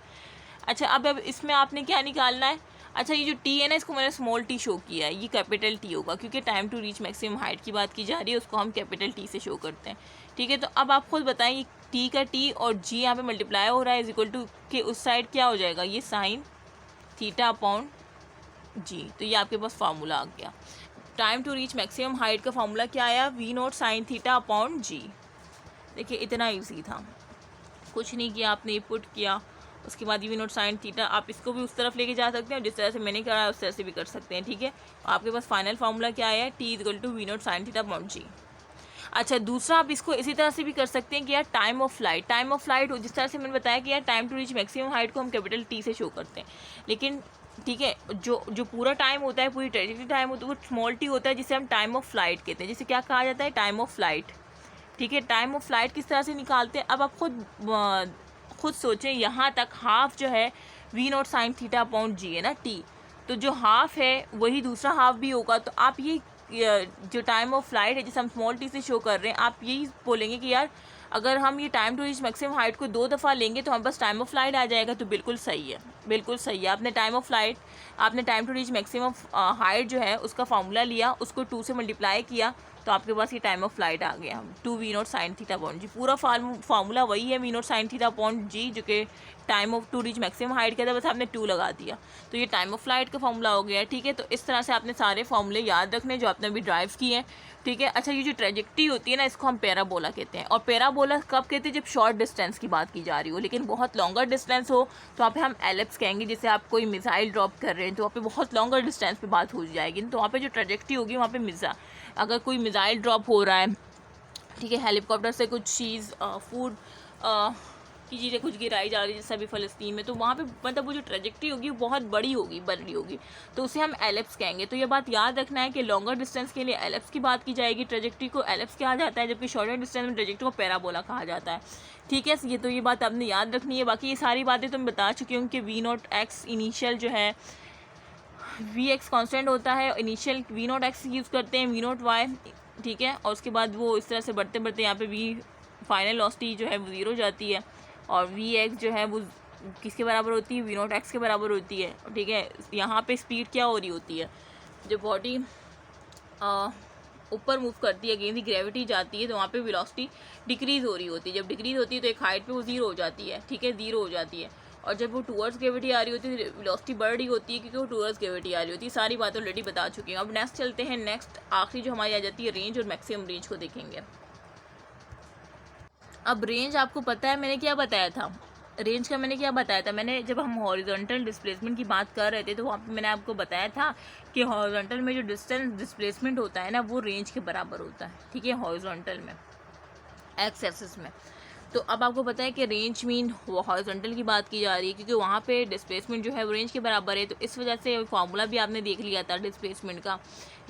अच्छा अब इसमें आपने क्या निकालना है, अच्छा ये जो टी है ना, इसको मैंने स्मॉल टी शो किया है, ये कैपिटल टी होगा, क्योंकि time to reach maximum height की बात की जा रही है, उसको हम कैपिटल टी से शो करते हैं, ठीक है। तो अब आप खुद बताएं, ये टी का टी और जी यहाँ पे मल्टीप्लाई हो रहा है, इज इक्वल टू के उस साइड क्या हो जाएगा, ये साइन थीटा अपॉन जी, तो ये आपके पास फार्मूला आ गया। Time to reach maximum height का फार्मूला क्या आया, v naught sine theta upon g. देखिए इतना ईजी था, कुछ नहीं किया आपने, पुट किया, उसके बाद वी नॉट साइन थीटा, आप इसको भी उस तरफ लेके जा सकते हैं, जिस तरह से मैंने करा है उस तरह से भी कर सकते हैं, ठीक है। आपके पास फाइनल फार्मूला क्या आया, t equal to v naught sine theta upon g. अच्छा दूसरा आप इसको इसी तरह से भी कर सकते हैं कि यार टाइम ऑफ फ्लाइट जिस तरह से मैंने बताया कि यार time to reach maximum height को हम कैपिटल टी से शो करते हैं, लेकिन ठीक है जो पूरा टाइम होता है, पूरी ट्रेजेक्टरी टाइम होता है, वो स्मॉल टी होता है, जिसे हम टाइम ऑफ फ्लाइट कहते हैं, जिसे क्या कहा जाता है, टाइम ऑफ फ्लाइट, ठीक है। टाइम ऑफ फ्लाइट किस तरह से निकालते हैं, अब आप खुद सोचें, यहाँ तक हाफ जो है we naught sine theta upon g है ना टी, तो जो हाफ है वही दूसरा हाफ भी होगा, तो आप ये जो टाइम ऑफ फ्लाइट है जिसे हम स्मॉल टी से शो कर रहे हैं, आप यही बोलेंगे कि यार अगर हम ये time to reach maximum height को 2 दफ़ा लेंगे तो हमारे पास टाइम ऑफ फ्लाइट आ जाएगा, तो बिल्कुल सही है, बिल्कुल सही है। आपने time to reach maximum height जो है उसका फार्मूला लिया, उसको 2 से मल्टीप्लाई किया, तो आपके पास ये टाइम ऑफ फ्लाइट आ गया, 2 v naught sine theta upon g. पूरा फार्मूला वही है, we naught sine theta upon g, जो कि time of to reach maximum height का था, बस आपने 2 लगा दिया, तो ये टाइम ऑफ फ्लाइट का फार्मूला हो गया, ठीक है। तो इस तरह से आपने सारे फार्मूले याद रखने जो आपने अभी ड्राइव किए हैं, ठीक है। अच्छा ये जो ट्रेजेक्टरी होती है ना, इसको हम पैराबोला कहते हैं, और पैराबोला कब कहते हैं, जब शॉर्ट डिस्टेंस की बात की जा रही हो, लेकिन बहुत लॉन्गर डिस्टेंस हो तो वहाँ पे हम एलिप्स कहेंगे। जैसे आप कोई मिसाइल ड्रॉप कर रहे हैं तो वहाँ पे बहुत लॉन्गर डिस्टेंस पे बात हो जाएगी, तो वहाँ पे जो ट्रेजेक्टरी होगी वहाँ पे अगर कोई मिसाइल ड्रॉप हो रहा है, ठीक है, हेलीकॉप्टर से कुछ चीज़ फूड की चीज़ें कुछ गिराई जा रही है, जैसे अभी फ़लस्तीन में, तो वहाँ पे मतलब वो जो ट्रेजेक्टरी होगी वो बहुत बड़ी होगी, तो उसे हम एलिप्स कहेंगे। तो ये बात याद रखना है कि लॉन्गर डिस्टेंस के लिए एलिप्स की बात की जाएगी, ट्रेजेक्टरी को एलिप्स कहा जाता है, जबकि शॉर्टर डिस्टेंस में ट्रेजेक्टरी को पैराबोला कहा जाता है, ठीक है। ये बात आपने याद रखनी है। बाकी ये सारी बातें तो मैं बता चुकी हूँ कि वी नॉट एक्स इनिशियल जो है वी एक्स कॉन्स्टेंट होता है, initial V naught X use करते हैं, वी नॉट वाई, ठीक है, और उसके बाद वो इस तरह से बढ़ते बढ़ते यहाँ पे वी फाइनल वेलोसिटी जो है वो 0 जाती है, और वी एक्स जो है वो किसके बराबर होती है, वी नॉट एक्स के बराबर होती है, ठीक है। यहाँ पे स्पीड क्या हो रही होती है, जब बॉडी ऊपर मूव करती है अगेंस्ट दी ग्रेविटी जाती है, तो वहाँ पे वेलोसिटी डिक्रीज़ हो रही होती है, जब डिक्रीज़ होती है तो एक हाइट पे वो 0 हो जाती है, ठीक है, 0 हो जाती है, और जब वो टूवर्ड्स ग्रेविटी आ रही होती है वेलोसिटी बढ़ रही होती है, क्योंकि वो टूवर्ड्स ग्रेविटी आ रही होती है। सारी बातें ऑलरेडी बता चुकी हैं। अब नेक्स्ट चलते हैं, नेक्स्ट आखिरी जो हमारी आ जाती है रेंज और मैक्सिमम रेंज को देखेंगे। अब रेंज आपको पता है मैंने क्या बताया था, रेंज का मैंने क्या बताया था, मैंने जब हम हॉरिजॉन्टल डिस्प्लेसमेंट की बात कर रहे थे तो वहाँ पे मैंने आपको बताया था कि हॉरिजॉन्टल में जो डिस्टेंस डिस्प्लेसमेंट होता है ना, वो रेंज के बराबर होता है, ठीक है, हॉरिजॉन्टल में, एक्स एक्सिस में। तो अब आपको पता है कि रेंज मीन हॉरिजॉन्टल की बात की जा रही है, क्योंकि वहाँ पे डिस्प्लेसमेंट जो है वो रेंज के बराबर है, तो इस वजह से फार्मूला भी आपने देख लिया था डिस्प्लेसमेंट का,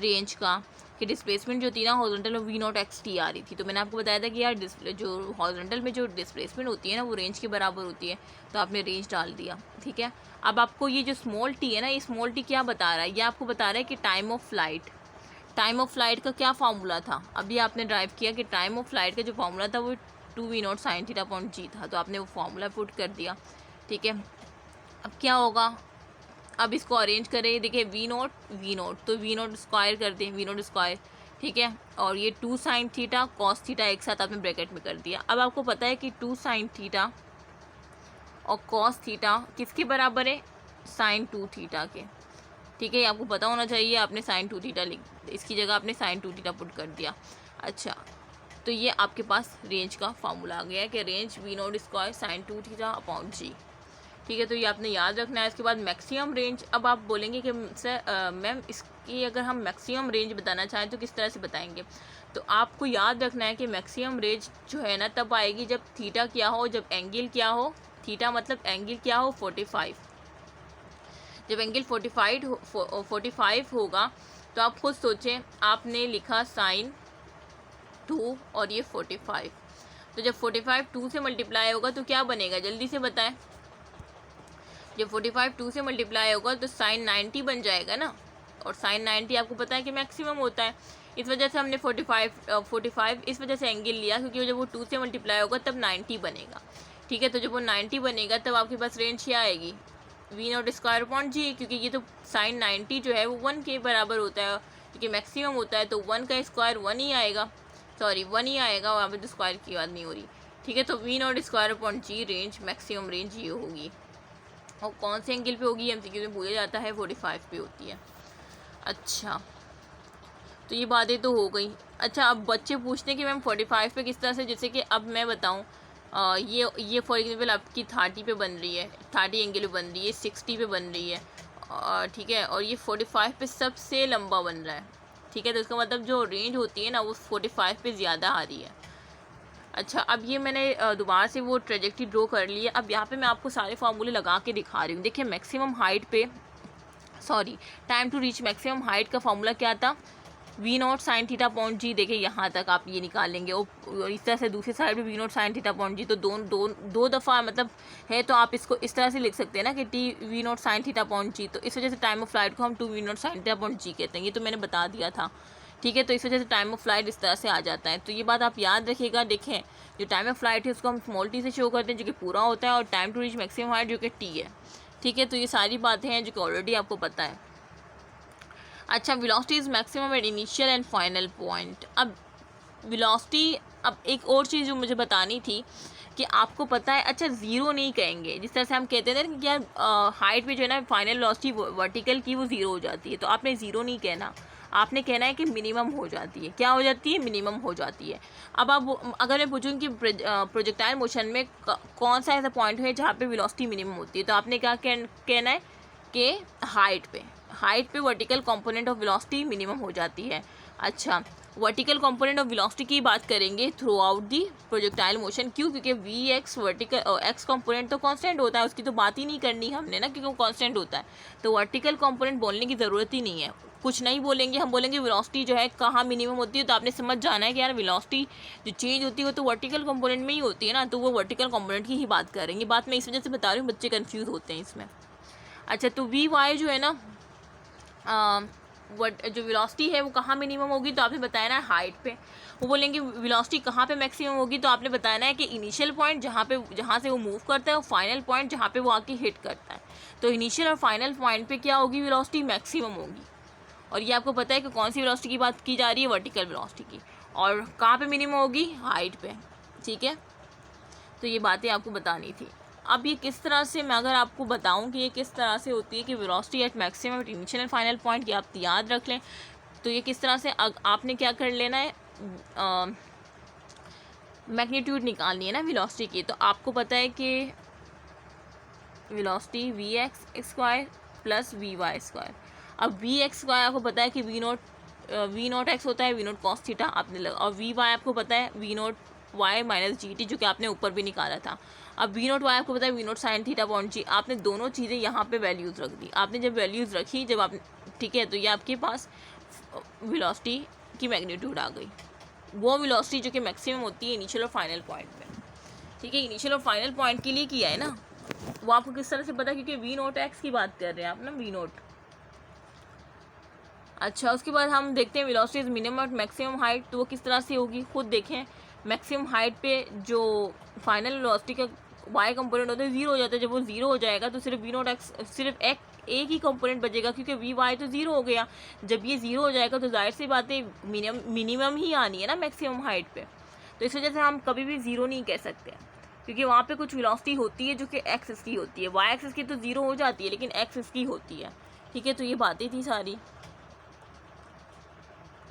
रेंज का, कि डिस्प्लेसमेंट जो थी ना हॉरिजॉन्टल में वी नॉट एक्स टी आ रही थी, तो मैंने आपको बताया था कि यार जो हॉरिजॉन्टल में जो डिस्प्लेसमेंट होती है ना वो रेंज के बराबर होती है, तो आपने रेंज डाल दिया, ठीक है। अब आपको ये जो स्मॉल टी है ना, ये स्मॉल टी क्या बता रहा है, ये आपको बता रहा है कि टाइम ऑफ फ्लाइट का क्या फार्मूला था, अभी आपने ड्राइव किया कि टाइम ऑफ फ्लाइट का जो फार्मूला था वो 2 v naught sine theta upon g था, तो आपने वो फार्मूला पुट कर दिया, ठीक है। अब क्या होगा, अब इसको अरेंज करें, देखिए वी नॉट तो वी नॉट स्क्वायर कर दें, वी नॉट स्क्वायर, ठीक है, और ये 2 साइन थीटा कॉस थीटा एक साथ आपने ब्रैकेट में कर दिया। अब आपको पता है कि 2 साइन थीटा और कॉस थीटा किसके बराबर है, साइन 2 थीटा के। ठीक है, ये आपको पता होना चाहिए। आपने साइन 2 थीटा इसकी जगह आपने साइन 2 थीटा पुट कर दिया। अच्छा, तो ये आपके पास रेंज का फार्मूला आ गया है कि range v naught square sine 2 theta upon g. ठीक है, तो ये आपने याद रखना है। इसके बाद मैक्सिमम रेंज, अब आप बोलेंगे कि सर मैम इसकी अगर हम मैक्सिमम रेंज बताना चाहें तो किस तरह से बताएंगे। तो आपको याद रखना है कि मैक्सिमम रेंज जो है ना तब आएगी जब थीटा क्या हो, जब एंगल क्या हो, थीटा मतलब एंगल क्या हो 45। जब एंगल 45 होगा तो आप खुद सोचें, आपने लिखा साइन 2 और ये 45, तो जब 45 2 से मल्टीप्लाई होगा तो क्या बनेगा, जल्दी से बताएं। जब 45 2 से मल्टीप्लाई होगा तो साइन 90 बन जाएगा ना, और साइन 90 आपको पता है कि मैक्सिमम होता है। इस वजह से हमने 45 इस वजह से एंगल लिया, क्योंकि जब वो 2 से मल्टीप्लाई होगा तब 90 बनेगा। ठीक है, तो जब वो 90 बनेगा तब आपके पास रेंज क्या आएगी, वी नॉट स्क्वायर अपॉन जी, क्योंकि ये तो साइन 90 जो है वो 1 के बराबर होता है, क्योंकि मैक्सिमम होता है, तो 1 का स्क्वायर 1 ही आएगा, सॉरी 1 ही आएगा, वहाँ पे तो स्क्वायर की बात नहीं हो रही। ठीक है, तो we naught square upon G range, maximum range ये होगी। और कौन से एंगल पे होगी, एमसीक्यू में पूछा जाता है, 45 पे होती है। अच्छा, तो ये बातें तो हो गई। अच्छा, अब बच्चे पूछते हैं कि मैम 45 पे किस तरह से, जैसे कि अब मैं बताऊँ, ये फॉर एग्जाम्पल आपकी 30 पे बन रही है, 30 एंगल पे बन रही है, 60 पे बन रही है, ठीक है, और ये 45 पे सबसे लंबा बन रहा है। ठीक है, तो इसका मतलब जो रेंज होती है ना वो 45 पे ज़्यादा आ रही है। अच्छा, अब ये मैंने दोबारा से वो ट्रेजेक्ट्री ड्रॉ कर ली है। अब यहाँ पे मैं आपको सारे फार्मूले लगा के दिखा रही हूँ। देखिए, मैक्सिमम हाइट पे, sorry, time to reach maximum height का फार्मूला क्या था, v naught sine theta upon g. देखिए यहाँ तक आप ये निकाल लेंगे, और इस तरह से दूसरी साइड पे v naught sine theta upon g, तो दो दफ़ा मतलब है, तो आप इसको इस तरह से लिख सकते हैं ना कि t v naught sine theta upon g. तो इस वजह से टाइम ऑफ फ्लाइट को हम 2 v naught sine theta upon g कहते हैं, ये तो मैंने बता दिया था। ठीक है, तो इस वजह से टाइम ऑफ फ्लाइट इस तरह से आ जाता है। तो ये बात आप याद रखिएगा। देखें, जो टाइम ऑफ फ्लाइट है उसको हम स्मॉल टी से शो करते हैं, जो कि पूरा होता है, और time to reach maximum height जो कि टी है। ठीक है, तो ये सारी बातें हैं जो कि ऑलरेडी आपको पता है। अच्छा, velocity is maximum at initial and final point. अब वेलोसिटी, अब एक और चीज़ जो मुझे बतानी थी कि आपको पता है, अच्छा ज़ीरो नहीं कहेंगे, जिस तरह से हम कहते थे कि यार हाइट पे जो है ना फाइनल वेलोसिटी वर्टिकल की वो ज़ीरो हो जाती है, तो आपने ज़ीरो नहीं कहना, आपने कहना है कि मिनिमम हो जाती है। क्या हो जाती है, मिनिमम हो जाती है। अब आप, अगर मैं पूछूँ कि प्रोजेक्टाइल मोशन में कौन सा ऐसा पॉइंट है जहाँ पे वेलोसिटी मिनिमम होती है, तो आपने क्या कहना है कि हाइट पे vertical component of velocity minimum हो जाती है। अच्छा, वर्टिकल कंपोनेंट ऑफ वेलोसिटी की बात करेंगे throughout the projectile motion. क्यों, क्योंकि V X vertical X component तो कांस्टेंट होता है, उसकी तो बात ही नहीं करनी हमने ना, क्योंकि वो कांस्टेंट होता है, तो वर्टिकल कंपोनेंट बोलने की ज़रूरत ही नहीं है। कुछ नहीं बोलेंगे, हम बोलेंगे वेलोसिटी जो है कहाँ मिनिमम होती है, तो आपने समझ जाना है कि यार वेलोसिटी जो चेंज होती है वो तो वर्टिकल कंपोनेंट में ही होती है ना, तो वो वर्टिकल कंपोनेंट की ही बात करेंगे। बात मैं इस वजह से बता रही हूँ, बच्चे कन्फ्यूज़ होते हैं इसमें। अच्छा, तो वी वाई जो है ना, जो वेलोसिटी है वो कहाँ मिनिमम होगी, तो आपने बताया ना हाइट पे। वो बोलेंगे वेलोसिटी कहाँ पे मैक्सिमम होगी, तो आपने बताया है कि इनिशियल पॉइंट जहाँ से वो मूव करता है, और फाइनल पॉइंट जहाँ पे वो आके हिट करता है। तो इनिशियल और फाइनल पॉइंट पे क्या होगी, वेलोसिटी मैक्सिमम होगी। और ये आपको पता है कि कौन सी वेलोसिटी की बात की जा रही है, वर्टिकल वेलोसिटी की। और कहाँ पे मिनिमम होगी, हाइट पे। ठीक है, तो ये बातें आपको बतानी थी। अब ये किस तरह से, मैं अगर आपको बताऊं कि ये किस तरह से होती है कि velocity at maximum at initial and final point, ये आप याद रख लें। तो ये किस तरह से, आपने क्या कर लेना है, मैग्नीट्यूड निकालनी है ना वेलोसिटी की। तो आपको पता है कि velocity V X square plus V Y square. अब वी एक्स स्क्वायर आपको पता है कि वी नोट एक्स होता है, वी नोट कॉस थीटा आपने लगा, और वी वाई आपको पता है we naught Y minus ji T, जो कि आपने ऊपर भी निकाला था। अब वी नोट वाई आपको पता है we naught sine theta upon g. आपने दोनों चीज़ें यहाँ पे वैल्यूज़ रख दी। आपने जब वैल्यूज़ रखी, जब आप, ठीक है, तो ये आपके पास वेलोसिटी की मैग्नीट्यूड आ गई, वो वेलोसिटी जो कि मैक्सिमम होती है इनिशियल और फाइनल पॉइंट में। ठीक है, इनिशियल और फाइनल पॉइंट के लिए किया है ना, वो आपको किस तरह से पता, क्योंकि वी नोट एक्स की बात कर रहे हैं आप ना, वी नोट। अच्छा, उसके बाद हम देखते हैं वेलोसिटी इज मिनिमम और मैक्सिमम हाइट, तो वो किस तरह से होगी, खुद देखें। मैक्सिमम हाइट पे जो फाइनल वेलोसिटी का वाई कंपोनेंट होता है ज़ीरो हो जाता है। जब वो ज़ीरो हो जाएगा तो सिर्फ वी नॉट एक्स, सिर्फ एक ही कंपोनेंट बचेगा, क्योंकि वी वाई तो ज़ीरो हो गया। जब ये ज़ीरो हो जाएगा तो जाहिर सी बात है मिनिमम ही आनी है ना मैक्सिमम हाइट पे। तो इस वजह से हम कभी भी ज़ीरो नहीं कह सकते, क्योंकि वहाँ पे कुछ वेलोसिटी होती है जो कि एक्सिस की होती है। वाई एक्सिस की तो ज़ीरो हो जाती है, लेकिन एक्सिस की होती है। ठीक है, तो ये बातें थी सारी।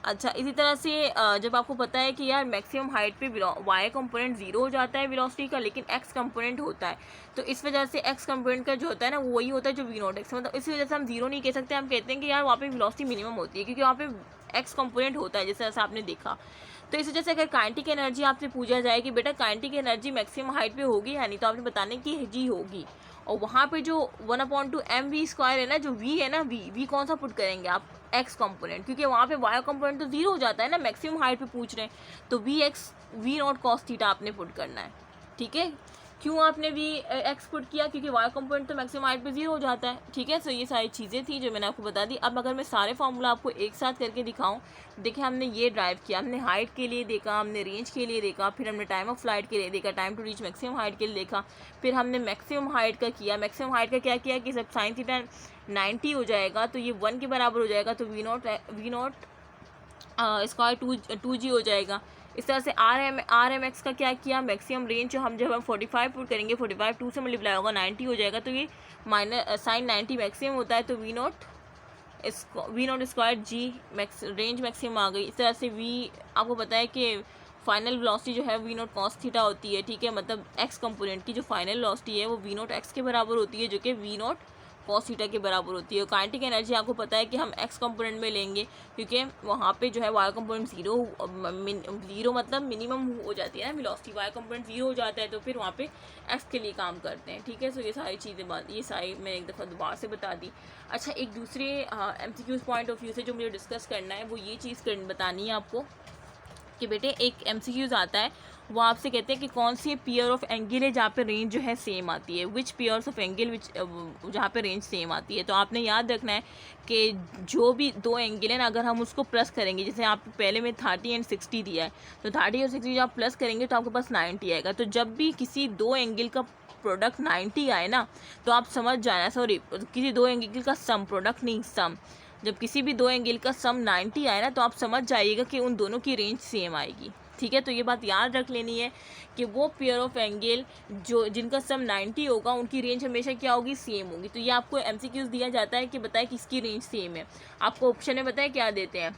अच्छा, इसी तरह से जब आपको पता है कि यार मैक्सिमम हाइट पे वाई कंपोनेंट ज़ीरो हो जाता है वेलोसिटी का, लेकिन एक्स कंपोनेंट होता है, तो इस वजह से एक्स कंपोनेंट का जो होता है ना वो वही होता है जो वी नॉट एक्स, मतलब इसी वजह से हम ज़ीरो नहीं कह सकते। हम कहते हैं कि यार वहाँ पे वेलोसिटी मिनिमम होती है, क्योंकि वहाँ पे एक्स कंपोनेंट होता है, जैसे ऐसा आपने देखा। तो इस वजह से अगर काइनेटिक एनर्जी आपसे पूछा जाए कि बेटा काइनेटिक एनर्जी मैक्सिमम हाइट पे होगी या नहीं, तो आपने बताने की जी होगी। और वहाँ पे जो 1/2 mv² है ना, जो v है ना, v कौन सा पुट करेंगे आप, एक्स कंपोनेंट, क्योंकि वहाँ पे वाई कंपोनेंट तो ज़ीरो हो जाता है ना, मैक्सिमम हाइट पे पूछ रहे हैं, तो वी नॉट कॉस थीटा आपने पुट करना है। ठीक है, क्यों आपने वी एक्स पुट किया, क्योंकि वाई कंपोनेंट तो मैक्सिमम हाइट पे ज़ीरो हो जाता है। ठीक है, सो ये सारी चीज़ें थी जो मैंने आपको बता दी। अब अगर मैं सारे फार्मूला आपको एक साथ करके दिखाऊं, देखिए हमने ये ड्राइव किया, हमने हाइट के लिए देखा, हमने रेंज के लिए देखा, फिर हमने टाइम ऑफ फ्लाइट के लिए देखा, time to reach maximum height के लिए देखा, फिर हमने मैक्सिमम हाइट का किया। मैक्सिमम हाइट का क्या किया कि जब साइन थीटा 90 हो जाएगा तो ये 1 के बराबर हो जाएगा, तो वी नॉट स्क्वायर 2g हो जाएगा। इस तरह से आर एम एक्स का क्या किया, मैक्सिमम रेंज जो जब हम 45 पुट करेंगे, 45 2 से मल्टीप्लाई होगा 90 हो जाएगा, तो ये माइनस साइन 90 मैक्सिमम होता है, तो we naught square g range maximum आ गई। इस तरह से वी आपको पता है कि फाइनल वेलोसिटी जो है वी नॉट कॉस थीटा होती है। ठीक है, मतलब एक्स कंपोनेंट की जो फाइनल वेलोसिटी है वो वी नॉट एक्स के बराबर होती है, जो कि वी नॉट कॉस थीटा के बराबर होती है। और काइनेटिक एनर्जी आपको पता है कि हम एक्स कंपोनेंट में लेंगे, क्योंकि वहाँ पे जो है वाई कंपोनेंट ज़ीरो मतलब मिनिमम हो जाती है ना वेलोसिटी, वाई कंपोनेंट ज़ीरो हो जाता है, तो फिर वहाँ पे एक्स के लिए काम करते हैं। ठीक है, सो ये सारी चीज़ें ये सारी मैंने एक दफ़ा दोबारा से बता दी। अच्छा, एक दूसरे MCQs पॉइंट ऑफ व्यू से जो मुझे डिस्कस करना है वो ये चीज़ बतानी है आपको कि बेटे एक MCQs आता है, वो आपसे कहते हैं कि कौन सी पेयर ऑफ एंगल है जहाँ पे रेंज जो है सेम आती है, विच पेयर्स ऑफ एंगल विच जहाँ पे रेंज सेम आती है। तो आपने याद रखना है कि जो भी दो एंगल है ना, अगर हम उसको प्लस करेंगे, जैसे आप पहले में 30 और 60 दिया है, तो 30 और 60 जब आप प्लस करेंगे तो आपके पास 90 आएगा। तो जब भी किसी दो एंगल का प्रोडक्ट 90 आए ना, तो आप समझ जाना, सॉरी किसी दो एंगल का सम, प्रोडक्ट नहीं सम, जब किसी भी दो एंगल का सम 90 आए ना, तो आप समझ जाइएगा कि उन दोनों की रेंज सेम आएगी। ठीक है, तो ये बात याद रख लेनी है कि वो पेयर ऑफ एंगल जो जिनका सम 90 होगा उनकी रेंज हमेशा क्या होगी, सेम होगी। तो ये आपको MCQs दिया जाता है कि बताए किसकी रेंज सेम है। आपको ऑप्शन में बताए क्या देते हैं,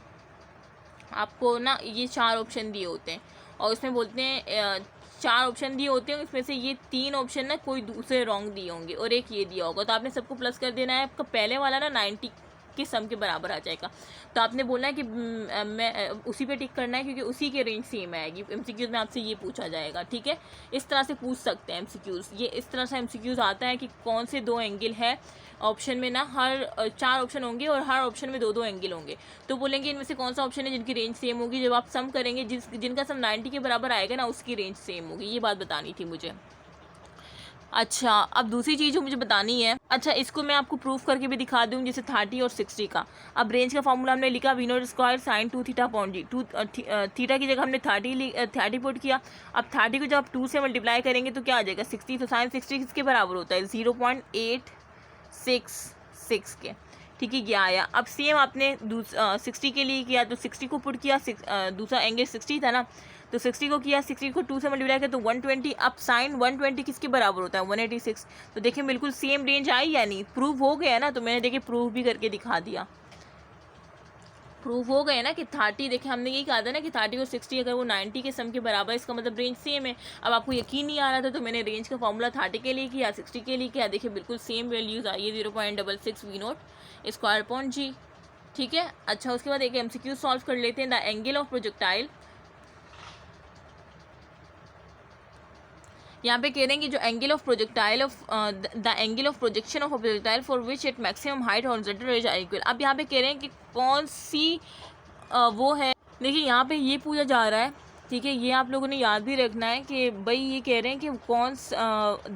आपको ना ये 4 ऑप्शन दिए होते हैं, और इसमें बोलते हैं 4 ऑप्शन दिए होते हैं, इसमें से ये 3 ऑप्शन ना कोई दूसरे रॉन्ग दिए होंगे और एक ये दिया होगा। तो आपने सबको प्लस कर देना है, आपका पहले वाला ना 90 के सम के बराबर आ जाएगा। तो आपने बोलना है कि मैं उसी पे टिक करना है, क्योंकि उसी की रेंज सेम आएगी। MCQs में आपसे ये पूछा जाएगा। ठीक है, इस तरह से पूछ सकते हैं MCQs, ये इस तरह से MCQs आता है कि कौन से दो एंगल है। ऑप्शन में ना हर 4 ऑप्शन होंगे और हर ऑप्शन में दो एंगल होंगे, तो बोलेंगे इनमें से कौन सा ऑप्शन है जिनकी रेंज सेम होगी। जब आप सम करेंगे, जिनका सम 90 के बराबर आएगा ना, उसकी रेंज सेम होगी। ये बात बतानी थी मुझे। अच्छा, अब दूसरी चीज़ जो मुझे बतानी है, अच्छा इसको मैं आपको प्रूफ करके भी दिखा दूँ, जैसे 30 और 60 का। अब रेंज का फॉर्मूला हमने लिखा V naught square sine 2 theta upon G, theta की जगह हमने 30 पुट किया। अब 30 को जब आप 2 से मल्टीप्लाई करेंगे तो क्या आ जाएगा 60, तो साइन 60 किसके बराबर होता है 0.866 के। ठीक है, ये आया। अब सेम आपने 60 के लिए किया, तो 60 को पुट किया, दूसरा एंगल 60 था ना, तो 60 को किया, 60 को 2 से मल्टीप्लाई किया तो 120। अब साइन 120 किसके बराबर होता है 186। तो देखिए बिल्कुल सेम रेंज आई या नहीं, प्रूव हो गया ना। तो मैंने देखिए प्रूफ भी करके दिखा दिया, प्रूफ हो गए ना कि 30, देखिए हमने यही कहा था ना कि 30 और 60 अगर वो 90 के सम के बराबर, इसका मतलब रेंज सेम है। अब आपको यकीन नहीं आ रहा था तो मैंने रेंज का फॉर्मूला 30 के लिए किया, 60 के लिए किया, देखिए बिल्कुल सेम वैल्यूज़ आई है 0.66 we naught square upon g. ठीक है, अच्छा उसके बाद एक MCQ सॉल्व कर लेते हैं। द एंगल ऑफ प्रोजेक्टाइल, यहाँ पे कह रहे हैं कि जो angle of projectile of the angle of projection of projectile for which it maximum height horizontal range are equal. अब यहाँ पे कह रहे हैं कि कौन सी वो है। देखिए यहाँ पे ये पूछा जा रहा है, ठीक है, ये आप लोगों ने याद भी रखना है कि भाई ये कह रहे हैं कि कौन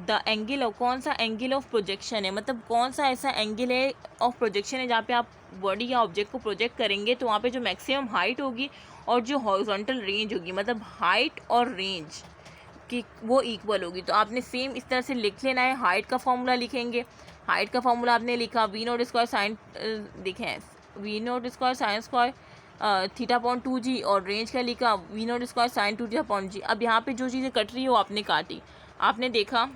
द एंगल ऑफ, कौन सा एंगल ऑफ प्रोजेक्शन है, मतलब कौन सा ऐसा एंगल है ऑफ प्रोजेक्शन है जहाँ पे आप बॉडी या ऑब्जेक्ट को प्रोजेक्ट करेंगे तो वहाँ पे जो मैक्सिमम हाइट होगी और जो हॉरिजॉन्टल रेंज होगी, मतलब हाइट और रेंज कि वो इक्वल होगी। तो आपने सेम इस तरह से लिख लेना है। हाइट का फॉर्मूला लिखेंगे, हाइट का फॉर्मूला आपने लिखा वी नॉट स्क्वायर साइन, देखें V naught square sine square theta upon 2g, और रेंज का लिखा V naught square sine 2g upon g। अब यहाँ पे जो चीज़ें कट रही है वो आपने काटी, आपने देखा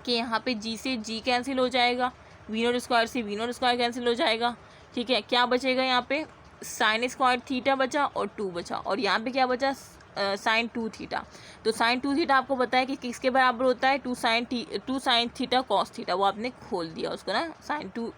कि यहाँ पे g से g कैंसिल हो जाएगा, वी नॉट स्क्वायर से वी नॉट स्क्वायर कैंसिल हो जाएगा, ठीक है। क्या बचेगा यहाँ पे, साइन स्क्वायर थीटा बचा और 2 बचा, और यहाँ पे क्या बचा, साइन 2 थीटा। तो साइन 2 थीटा आपको पता है कि किसके बराबर होता है, 2 साइन थीटा कॉस थीटा, वो आपने खोल दिया उसको ना, साइन 2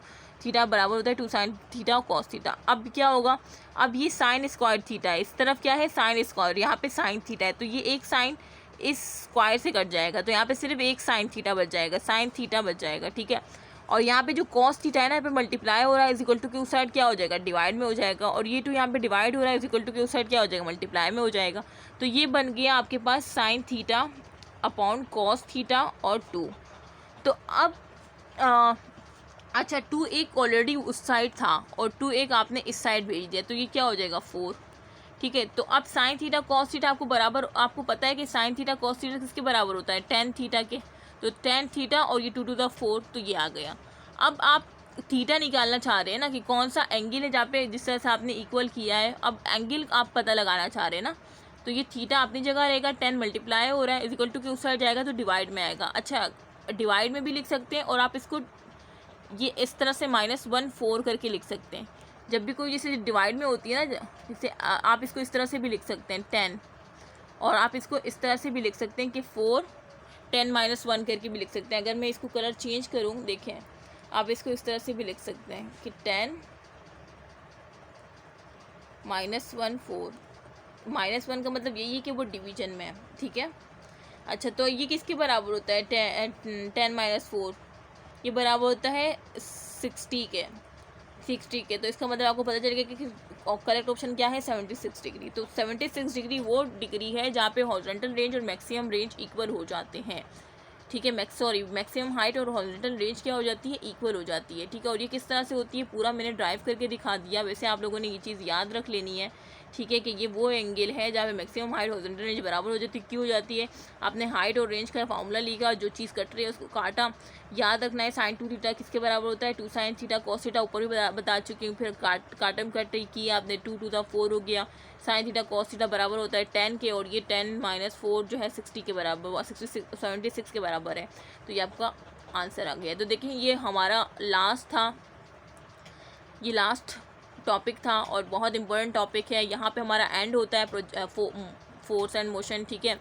थीटा बराबर होता है 2 साइन थीटा और कॉस थीटा। अब क्या होगा, अब ये साइन स्क्वायर थीटा है, इस तरफ क्या है साइन स्क्वायर, यहाँ पे साइन थीटा है, तो ये एक साइन इस स्क्वायर से कट जाएगा, तो यहाँ पे सिर्फ एक साइन थीटा बच जाएगा, साइन थीटा बच जाएगा, ठीक है। और यहाँ पे जो कॉस थीटा है ना, यहाँ पे मल्टीप्लाई हो रहा है, इज इक्वल टू के उस साइड क्या हो जाएगा, डिवाइड में हो जाएगा, और ये टू यहाँ पे डिवाइड हो रहा है, इज इक्वल टू के उस साइड क्या हो जाएगा, मल्टीप्लाई में हो जाएगा। तो ये बन गया आपके पास sine theta upon cos theta और 2। तो अब अच्छा 2 एक ऑलरेडी उस साइड था और 2 एक आपने इस साइड भेज दिया, तो ये क्या हो जाएगा 4, ठीक है। तो अब साइन थीटा कॉस थीटा आपको बराबर, आपको पता है कि साइन थीटा कॉस थीटा किसके बराबर होता है, टेन थीटा के, तो टेन थीटा और ये 2 to the 4, तो ये आ गया। अब आप थीटा निकालना चाह रहे हैं ना कि कौन सा एंगल है जहाँ पे जिस तरह से आपने इक्वल किया है, अब एंगल आप पता लगाना चाह रहे हैं ना, तो ये थीटा अपनी जगह रहेगा, 10 मल्टीप्लाई हो रहा है, इज इक्वल टू के उस साइड जाएगा तो डिवाइड में आएगा। अच्छा डिवाइड में भी लिख सकते हैं, और आप इसको ये इस तरह से -1 4 करके लिख सकते हैं। जब भी कोई जैसे डिवाइड में होती है ना, जैसे आप इसको इस तरह से भी लिख सकते हैं 10, और आप इसको इस तरह से भी लिख सकते हैं कि 4 10 -1 करके भी लिख सकते हैं। अगर मैं इसको कलर चेंज करूँ, देखें आप इसको इस तरह से भी लिख सकते हैं कि 10 -1 4, -1 का मतलब यही है कि वो डिवीजन में है, ठीक है। अच्छा तो ये किसके बराबर होता है, 10 - 4, ये बराबर होता है 60 के, 60 के। तो इसका मतलब आपको पता चलेगा कि करेक्ट ऑप्शन क्या है, 76 डिग्री। तो 76 डिग्री वो डिग्री है जहाँ पे हॉरिजॉन्टल रेंज और मैक्सिमम रेंज इक्वल हो जाते हैं, ठीक है। मैक्सिमम हाइट और हॉरिजॉन्टल रेंज क्या हो जाती है, इक्वल हो जाती है, ठीक है। और ये किस तरह से होती है पूरा मैंने ड्राइव करके दिखा दिया। वैसे आप लोगों ने ये चीज़ याद रख लेनी है, ठीक है, कि ये वो एंगल है जहाँ पे मैक्सिमम हाइट हॉरिजॉन्टल रेंज बराबर हो जाती है। क्यों हो जाती है, आपने हाइट और रेंज का फार्मूला लिखा, जो चीज़ कट रही है उसको काटा, याद रखना है साइन 2 थीटा किसके बराबर होता है, 2 साइन थीटा कॉस थीटा, ऊपर भी बता चुकी हूँ। फिर काटम कट की आपने, 2 to the 4 हो गया, साइन थीटा कॉस थीटा बराबर होता है 10 के, और ये 10 - 4 जो है 60 के बराबर, 76 के बराबर है। तो ये आपका आंसर आ गया। तो देखिए ये हमारा लास्ट था, ये लास्ट टॉपिक था और बहुत इंपॉर्टेंट टॉपिक है। यहाँ पे हमारा एंड होता है फोर्स एंड मोशन, ठीक है।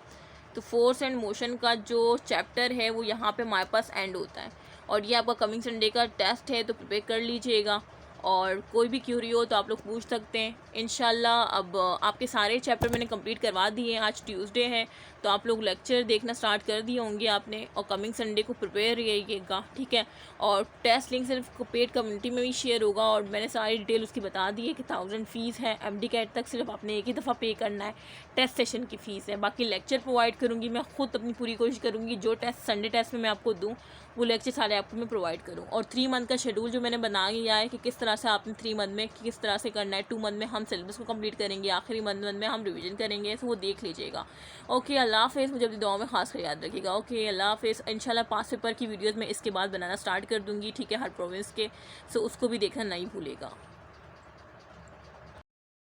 तो फोर्स एंड मोशन का जो चैप्टर है वो यहाँ पे हमारे पास एंड होता है। और ये आपका कमिंग संडे का टेस्ट है, तो प्रिपेयर कर लीजिएगा। और कोई भी क्यूरी हो तो आप लोग पूछ सकते हैं इंशाल्लाह। अब आपके सारे चैप्टर मैंने कंप्लीट करवा दिए हैं। आज ट्यूसडे है तो आप लोग लेक्चर देखना स्टार्ट कर दिए होंगे आपने, और कमिंग संडे को प्रिपेयर रहिएगा, ठीक है। और टेस्ट लिंक सिर्फ पेड कम्युनिटी में भी शेयर होगा, और मैंने सारी डिटेल उसकी बता दी है कि 1000 फ़ीस है। MD कैट तक सिर्फ आपने एक ही दफ़ा पे करना है, टेस्ट सेशन की फ़ीस है। बाकी लेक्चर प्रोवाइड करूँगी मैं, खुद अपनी पूरी कोशिश करूँगी जो टेस्ट संडे टेस्ट में मैं आपको दूँ वो लेक्चर सारे आपको मैं प्रोवाइड करूँ। और 3 मंथ का शेड्यूल जो मैंने बना लिया है कि किस तरह से आपने 3 मंथ में किस तरह से करना है। 2 मंथ में हम सिलेबस को कंप्लीट करेंगे, आखिरी मंथ में हम रिवीजन करेंगे, तो वो देख लीजिएगा। ओके अल्लाह हाफ़िज़, मुझे अपनी दुआओं में खास कर याद रखिएगा। ओके अल्लाह हाफ़िज़। इंशाल्लाह 5 पेपर की वीडियोज़ मैं इसके बाद बनाना स्टार्ट कर दूँगी, ठीक है, हर प्रोविंस के, सो उसको भी देखना नहीं भूलेगा।